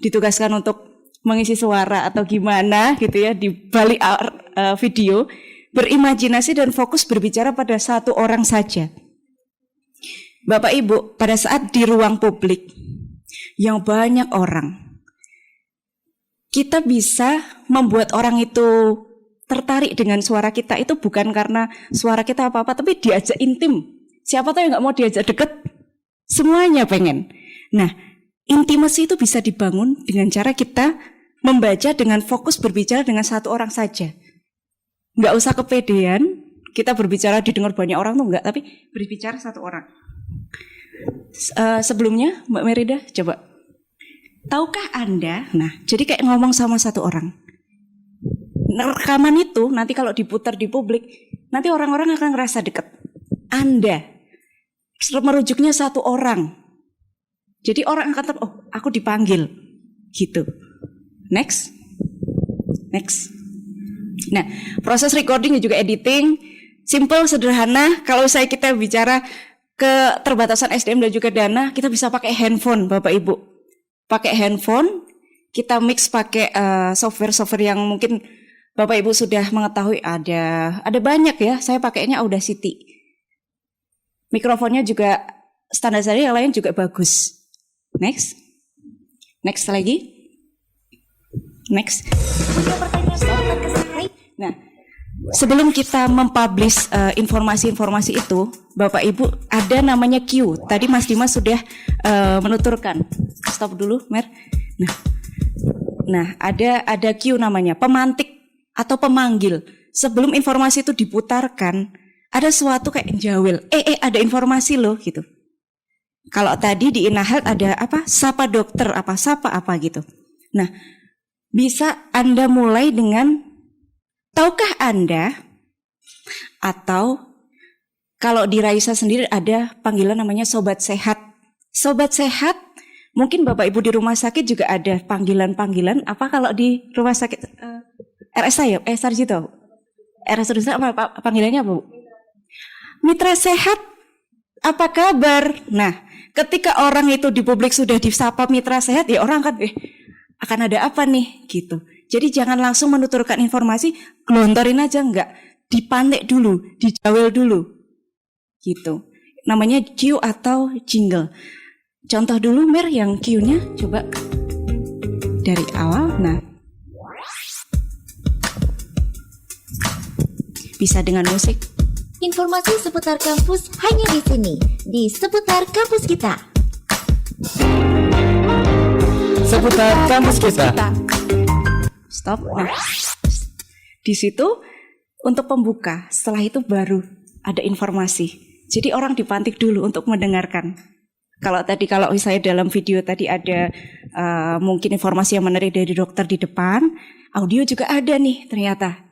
ditugaskan untuk mengisi suara atau gimana gitu ya di balik video, berimajinasi dan fokus berbicara pada satu orang saja. Bapak Ibu, pada saat di ruang publik yang banyak orang, kita bisa membuat orang itu tertarik dengan suara kita itu bukan karena suara kita apa-apa, tapi diajak intim. Siapa tahu yang nggak mau diajak deket, semuanya pengen. Nah, intimasi itu bisa dibangun dengan cara kita membaca dengan fokus berbicara dengan satu orang saja. Nggak usah kepedean, kita berbicara didengar banyak orang tuh enggak, tapi berbicara satu orang. Sebelumnya Mbak Merida, coba. Tahukah Anda, nah jadi kayak ngomong sama satu orang. Rekaman itu nanti kalau diputar di publik, nanti orang-orang akan ngerasa dekat. Anda merujuknya satu orang. Jadi orang akan tahu, oh aku dipanggil. Gitu. Next. Nah, proses recording dan juga editing simple, sederhana. Kalau kita bicara keterbatasan SDM dan juga dana, kita bisa pakai handphone, Bapak Ibu. Pakai handphone, kita mix pakai software-software yang mungkin Bapak Ibu sudah mengetahui, ada banyak ya. Saya pakainya Audacity. Mikrofonnya juga standar saya, yang lain juga bagus. Next lagi. Next. Nah, sebelum kita mempublish informasi-informasi itu, Bapak Ibu, ada namanya queue. Tadi Mas Dimas sudah menuturkan. Stop dulu, Mer. Nah, ada queue namanya, pemantik atau pemanggil. Sebelum informasi itu diputarkan, ada suatu kayak jawel. Ada informasi loh gitu. Kalau tadi di Inahealth ada apa? Sapa dokter, sapa gitu. Nah, bisa Anda mulai dengan tahukah Anda, atau kalau di Raisa sendiri ada panggilan namanya Sobat Sehat. Sobat Sehat, mungkin Bapak Ibu di rumah sakit juga ada panggilan-panggilan. Apa kalau di rumah sakit RSA ya? Sarjito. RSA apa panggilannya Bu? Mitra Sehat, apa kabar? Nah, ketika orang itu di publik sudah disapa Mitra Sehat, ya orang kan akan ada apa nih gitu. Jadi jangan langsung menuturkan informasi, gelontorin aja, enggak. Dipantik dulu, dijawel dulu. Gitu. Namanya cue atau jingle. Contoh dulu Mer yang cue-nya, coba dari awal. Nah, bisa dengan musik. Informasi seputar kampus hanya di sini, di Seputar Kampus Kita. Seputar kampus kita. Stop. Nah, di situ untuk pembuka, setelah itu baru ada informasi. Jadi orang dipantik dulu untuk mendengarkan. Kalau misalnya dalam video tadi ada mungkin informasi yang menarik dari dokter di depan, audio juga ada nih ternyata.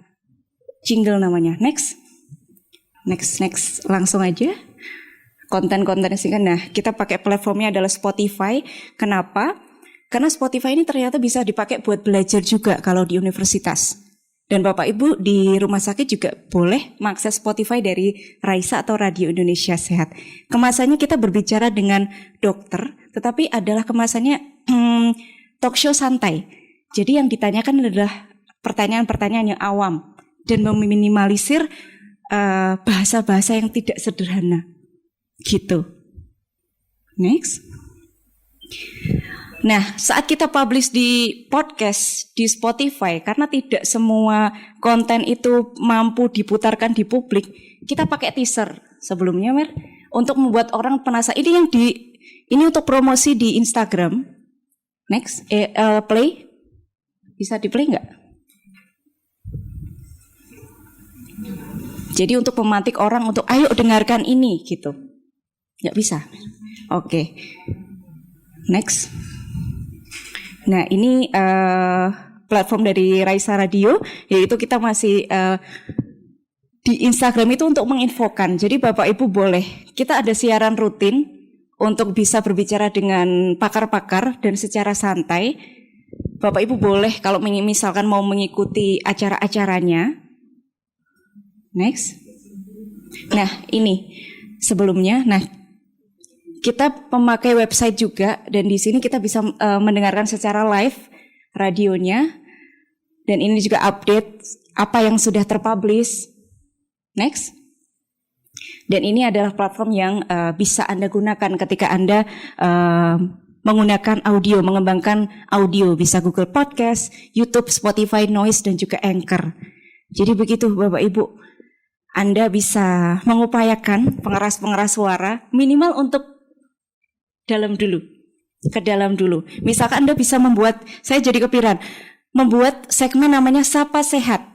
Jingle namanya. Next, langsung aja. Konten-konten singkat. Nah, kita pakai platformnya adalah Spotify. Kenapa? Karena Spotify ini ternyata bisa dipakai buat belajar juga kalau di universitas. Dan Bapak Ibu di rumah sakit juga boleh mengakses Spotify dari Raisa atau Radio Indonesia Sehat. Kemasannya kita berbicara dengan dokter, tetapi adalah kemasannya talk show santai. Jadi yang ditanyakan adalah pertanyaan-pertanyaan yang awam dan meminimalisir bahasa-bahasa yang tidak sederhana. Gitu. Next. Nah, saat kita publish di podcast di Spotify, karena tidak semua konten itu mampu diputarkan di publik, kita pakai teaser sebelumnya, Mer, untuk membuat orang penasaran. Ini untuk promosi di Instagram. Next, play. Bisa di play nggak? Jadi untuk memantik orang untuk ayo dengarkan ini gitu. Nggak bisa. Oke. Next. Nah, ini platform dari Raisa Radio, yaitu kita masih di Instagram itu untuk menginfokan. Jadi Bapak Ibu boleh, kita ada siaran rutin untuk bisa berbicara dengan pakar-pakar dan secara santai. Bapak Ibu boleh kalau misalkan mau mengikuti acara-acaranya. Next. Nah, ini sebelumnya. Nah, kita memakai website juga, dan di sini kita bisa mendengarkan secara live radionya, dan ini juga update apa yang sudah terpublish. Next. Dan ini adalah platform yang bisa Anda gunakan ketika Anda menggunakan audio, mengembangkan audio, bisa Google Podcast, YouTube, Spotify, Noise, dan juga Anchor. Jadi begitu Bapak Ibu, Anda bisa mengupayakan pengeras-pengeras suara minimal untuk dalam dulu. ke dalam dulu. Misalkan Anda bisa membuat, saya jadi kepikiran, membuat segmen namanya Sapa Sehat.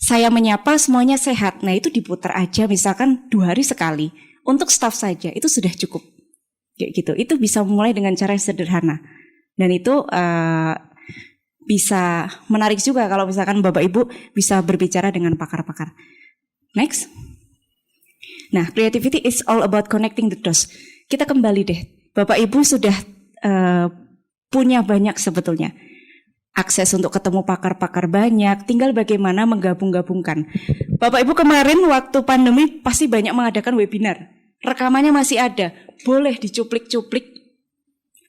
Saya menyapa semuanya sehat. Nah itu diputar aja misalkan 2 hari sekali. Untuk staf saja itu sudah cukup. Kayak gitu. Itu bisa mulai dengan cara yang sederhana. Dan itu bisa menarik juga kalau misalkan Bapak Ibu bisa berbicara dengan pakar-pakar. Next. Nah, creativity is all about connecting the dots. Kita kembali deh. Bapak Ibu sudah punya banyak sebetulnya. Akses untuk ketemu pakar-pakar banyak, tinggal bagaimana menggabung-gabungkan. Bapak Ibu kemarin waktu pandemi pasti banyak mengadakan webinar. Rekamannya masih ada, boleh dicuplik-cuplik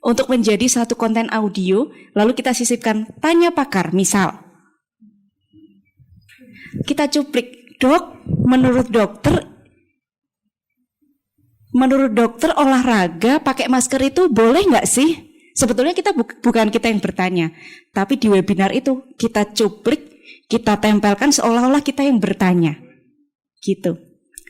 untuk menjadi satu konten audio, lalu kita sisipkan tanya pakar, misal. Kita cuplik, dok, menurut dokter olahraga pakai masker itu boleh nggak sih? Sebetulnya kita bukan kita yang bertanya, tapi di webinar itu kita cuplik, kita tempelkan seolah-olah kita yang bertanya, gitu.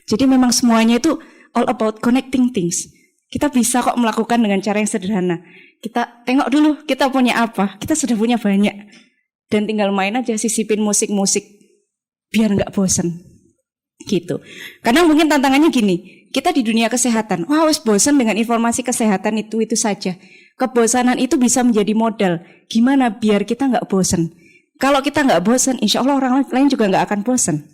Jadi memang semuanya itu all about connecting things. Kita bisa kok melakukan dengan cara yang sederhana. Kita tengok dulu kita punya apa, kita sudah punya banyak, dan tinggal main aja sisipin musik-musik biar nggak bosen, gitu. Karena mungkin tantangannya gini, kita di dunia kesehatan, wah wes bosen dengan informasi kesehatan itu saja. Kebosanan itu bisa menjadi modal. Gimana biar kita nggak bosen? Kalau kita nggak bosen, insya Allah orang lain juga nggak akan bosen.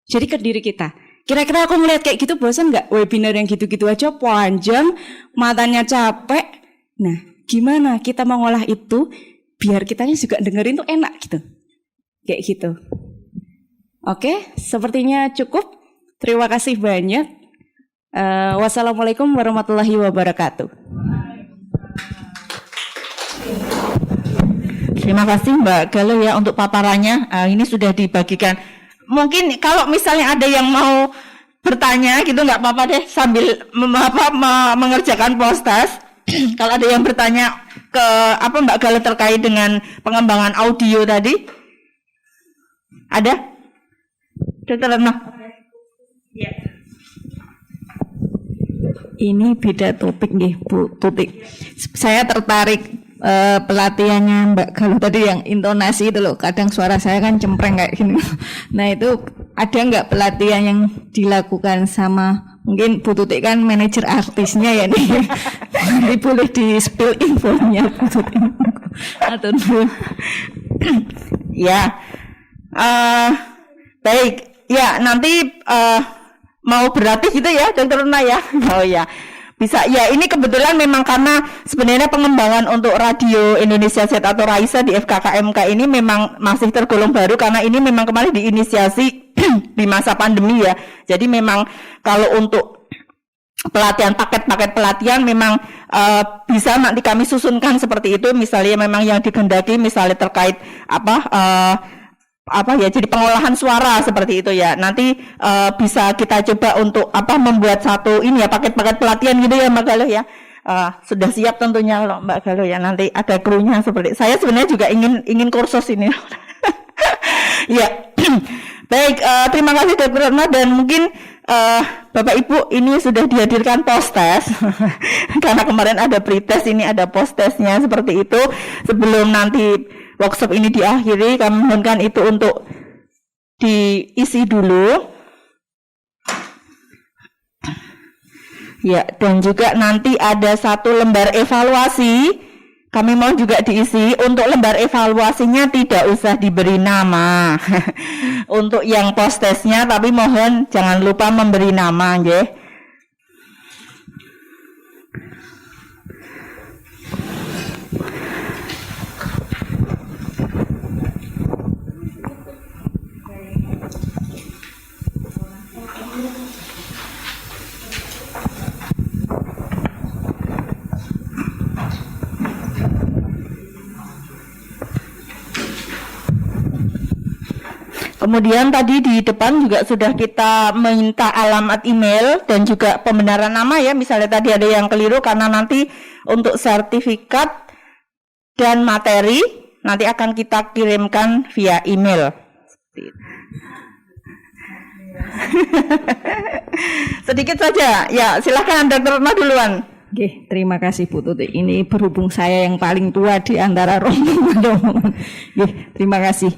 Jadi ke diri kita, kira-kira aku melihat kayak gitu bosen nggak? Webinar yang gitu-gitu aja panjang, matanya capek. Nah, gimana kita mengolah itu biar kitanya juga dengerin tuh enak gitu, kayak gitu. Oke, sepertinya cukup. Terima kasih banyak. Wassalamualaikum warahmatullahi wabarakatuh. Terima kasih Mbak Galuh ya untuk paparannya. Ini sudah dibagikan. Mungkin kalau misalnya ada yang mau bertanya gitu nggak apa-apa deh sambil mengerjakan postas. Kalau ada yang bertanya ke Mbak Galuh terkait dengan pengembangan audio tadi, ada? Dr. Retno. Ya. Ini beda topik nih Bu Tutik. Saya tertarik pelatihannya Mbak Galuh tadi yang intonasi itu loh. Kadang suara saya kan cempreng kayak gini. Nah itu ada nggak pelatihan yang dilakukan sama mungkin Bu Tutik kan manajer artisnya ya nih. Nanti boleh di spill infonya Bu Tutik atau dulu. Ya, baik. Ya nanti mau berlatih gitu ya, Dr. Runa ya. Oh ya. Bisa, ya ini kebetulan memang karena sebenarnya pengembangan untuk Radio Indonesia Z atau RAISA di FKKMK ini memang masih tergolong baru karena ini memang kemarin diinisiasi di masa pandemi ya. Jadi memang kalau untuk pelatihan, paket-paket pelatihan memang bisa nanti kami susunkan seperti itu. Misalnya memang yang dikehendaki misalnya terkait jadi pengolahan suara seperti itu ya. Nanti bisa kita coba untuk membuat satu ini ya paket-paket pelatihan gitu ya Mbak Galuh ya. Sudah siap tentunya loh Mbak Galuh ya. Nanti ada krunya seperti saya sebenarnya juga ingin kursus ini. Ya. Baik, terima kasih Dr. Retno dan mungkin Bapak Ibu ini sudah dihadirkan post-test karena kemarin ada pre-test, ini ada post-testnya seperti itu. Sebelum nanti workshop ini diakhiri, kami mohonkan itu untuk diisi dulu. Ya, dan juga nanti ada satu lembar evaluasi. Kami mau juga diisi. Untuk lembar evaluasinya tidak usah diberi nama. Untuk yang post-testnya, tapi mohon jangan lupa memberi nama, nggih. Kemudian tadi di depan juga sudah kita minta alamat email dan juga pembenaran nama ya. Misalnya tadi ada yang keliru karena nanti untuk sertifikat dan materi nanti akan kita kirimkan via email. Sedikit saja. Ya, silakan Dr. Retno duluan. Oke, terima kasih Bu Tuti. Ini berhubung saya yang paling tua di antara rombongan. Oke, terima kasih.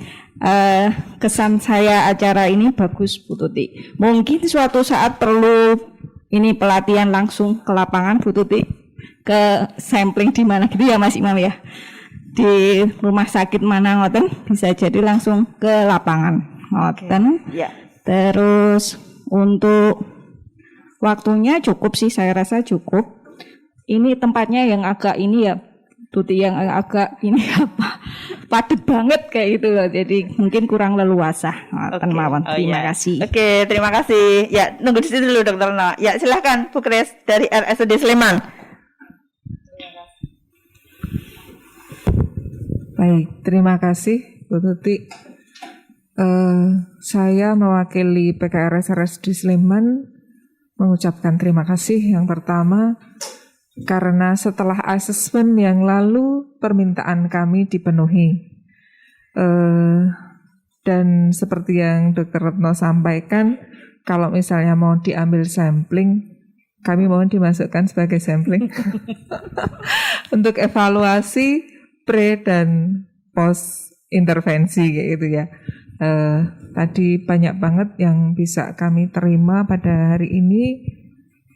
Kesan saya acara ini bagus Bu Tuti. Mungkin suatu saat perlu ini pelatihan langsung ke lapangan Bu Tuti, ke sampling di mana gitu ya Mas Imam ya. Di rumah sakit mana ngoten bisa jadi langsung ke lapangan ngoten. Ya. Terus untuk waktunya cukup sih, saya rasa cukup. Ini tempatnya yang agak ini ya, Tuti, yang agak ini apa, padat banget kayak gitu loh. Jadi mungkin kurang leluasa. Oke. Mawon. Oh, Terima iya. kasih. Oke, terima kasih. Ya, nunggu di situ dulu Dokter No. Ya, silahkan Bu Kris dari RSUD Sleman. Baik, terima kasih Bu Tuti. Saya mewakili PKRS RSUD Sleman mengucapkan terima kasih yang pertama karena setelah asesmen yang lalu permintaan kami dipenuhi. Dan seperti yang Dr. Retno sampaikan, kalau misalnya mau diambil sampling, kami mohon dimasukkan sebagai sampling untuk evaluasi pre dan post intervensi kayak gitu ya. Tadi banyak banget yang bisa kami terima pada hari ini.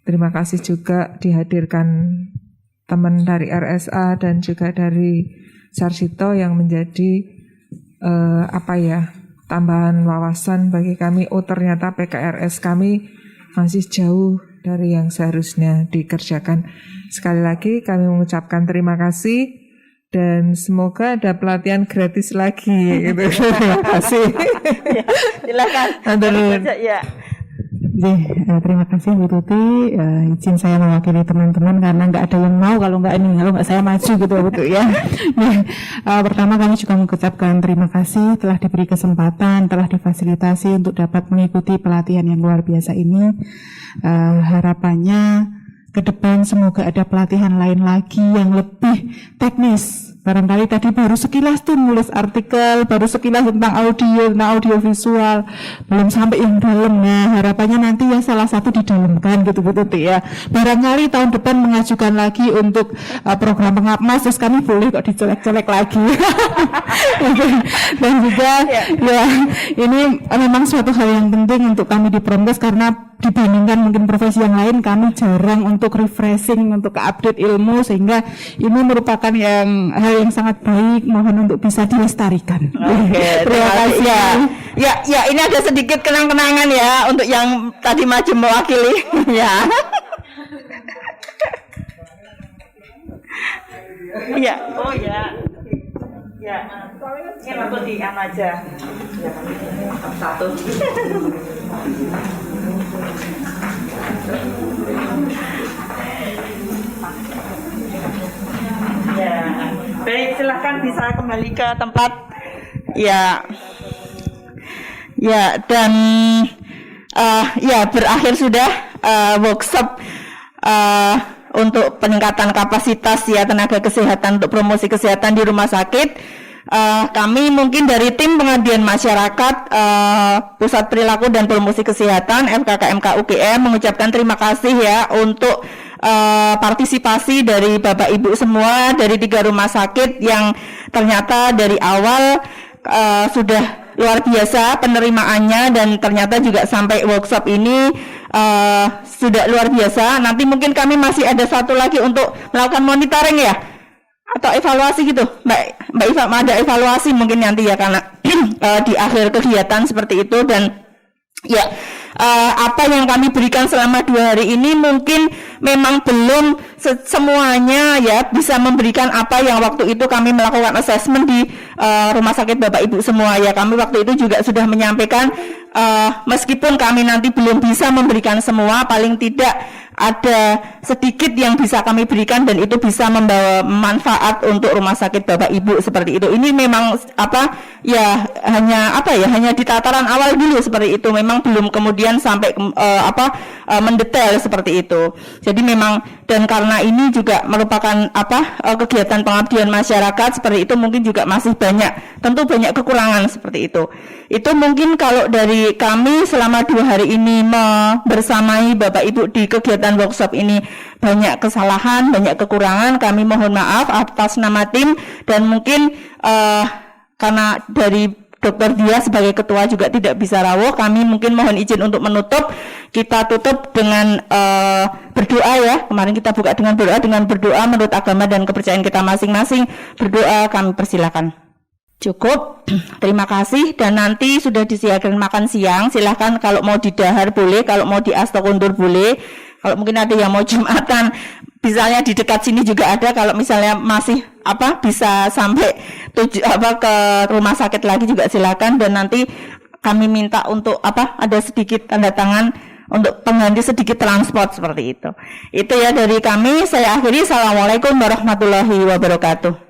Terima kasih juga dihadirkan teman dari RSA dan juga dari Sarsito yang menjadi tambahan wawasan bagi kami. Oh, ternyata PKRS kami masih jauh dari yang seharusnya dikerjakan. Sekali lagi kami mengucapkan terima kasih dan semoga ada pelatihan gratis lagi gitu. Terima kasih. Ya, silakan. Ya. Terima kasih Bu Tuti. Izin saya mewakili teman-teman karena nggak ada yang mau kalau nggak saya maju gitu Bu Tuti ya. Pertama kami juga mengucapkan terima kasih telah diberi kesempatan, telah difasilitasi untuk dapat mengikuti pelatihan yang luar biasa ini. Harapannya ke depan semoga ada pelatihan lain lagi yang lebih teknis. Barangkali tadi baru sekilas tuh nulis artikel, baru sekilas tentang audio visual, belum sampai yang dalam. Nah, harapannya nanti ya salah satu didalamkan gitu Bu Tuti ya. Barangkali tahun depan mengajukan lagi untuk program pengapmas, terus kami boleh kok dicolek-colek lagi. Dan juga ya ini memang suatu hal yang penting untuk kami di Promkes karena dibandingkan mungkin profesi yang lain kami jarang untuk refreshing, untuk update ilmu, sehingga ini merupakan hal yang sangat baik, mohon untuk bisa dilestarikan. Oke, terima kasih ya. Ya, ini ada sedikit kenang-kenangan ya untuk yang tadi maju mewakili ya. Ya, oh ya. Ya, ini aku di aja. Ya, satu. Ya, baik, silahkan bisa kembali ke tempat. Ya, dan berakhir sudah workshop untuk peningkatan kapasitas ya tenaga kesehatan untuk promosi kesehatan di rumah sakit. Kami mungkin dari tim pengabdian masyarakat Pusat Perilaku dan Promosi Kesehatan FKKMK UGM mengucapkan terima kasih ya untuk partisipasi dari Bapak Ibu semua dari 3 rumah sakit yang ternyata dari awal sudah luar biasa penerimaannya dan ternyata juga sampai workshop ini sudah luar biasa. Nanti mungkin kami masih ada satu lagi untuk melakukan monitoring ya atau evaluasi gitu, Mbak Iva, ada evaluasi mungkin nanti ya karena di akhir kegiatan seperti itu. Dan ya apa yang kami berikan selama 2 hari ini mungkin memang belum semuanya ya bisa memberikan apa yang waktu itu kami melakukan assessment di rumah sakit Bapak Ibu semua ya. Kami waktu itu juga sudah menyampaikan meskipun kami nanti belum bisa memberikan semua, paling tidak ada sedikit yang bisa kami berikan dan itu bisa membawa manfaat untuk rumah sakit Bapak Ibu seperti itu. Ini memang hanya di tataran awal dulu seperti itu. Memang belum kemudian sampai mendetail seperti itu. Jadi memang dan karena ini juga merupakan kegiatan pengabdian masyarakat seperti itu, mungkin juga masih tentu banyak kekurangan seperti itu. Itu mungkin kalau dari kami selama 2 hari ini bersamai Bapak Ibu di kegiatan workshop ini banyak kesalahan, banyak kekurangan, kami mohon maaf atas nama tim, dan mungkin karena dari Dr. Dia sebagai ketua juga tidak bisa rawuh, kami mungkin mohon izin untuk menutup. Kita tutup dengan berdoa ya. Kemarin kita buka dengan berdoa menurut agama dan kepercayaan kita masing-masing. Berdoa, kami persilakan. Cukup, terima kasih. Dan nanti sudah disediakan makan siang, silahkan kalau mau di dahar boleh, kalau mau di astakundur boleh. Kalau mungkin ada yang mau Jumatan, misalnya di dekat sini juga ada. Kalau misalnya masih bisa sampai ke rumah sakit lagi juga silakan. Dan nanti kami minta untuk ada sedikit tanda tangan untuk pengganti sedikit transport seperti itu. Itu ya dari kami. Saya akhiri. Assalamualaikum warahmatullahi wabarakatuh.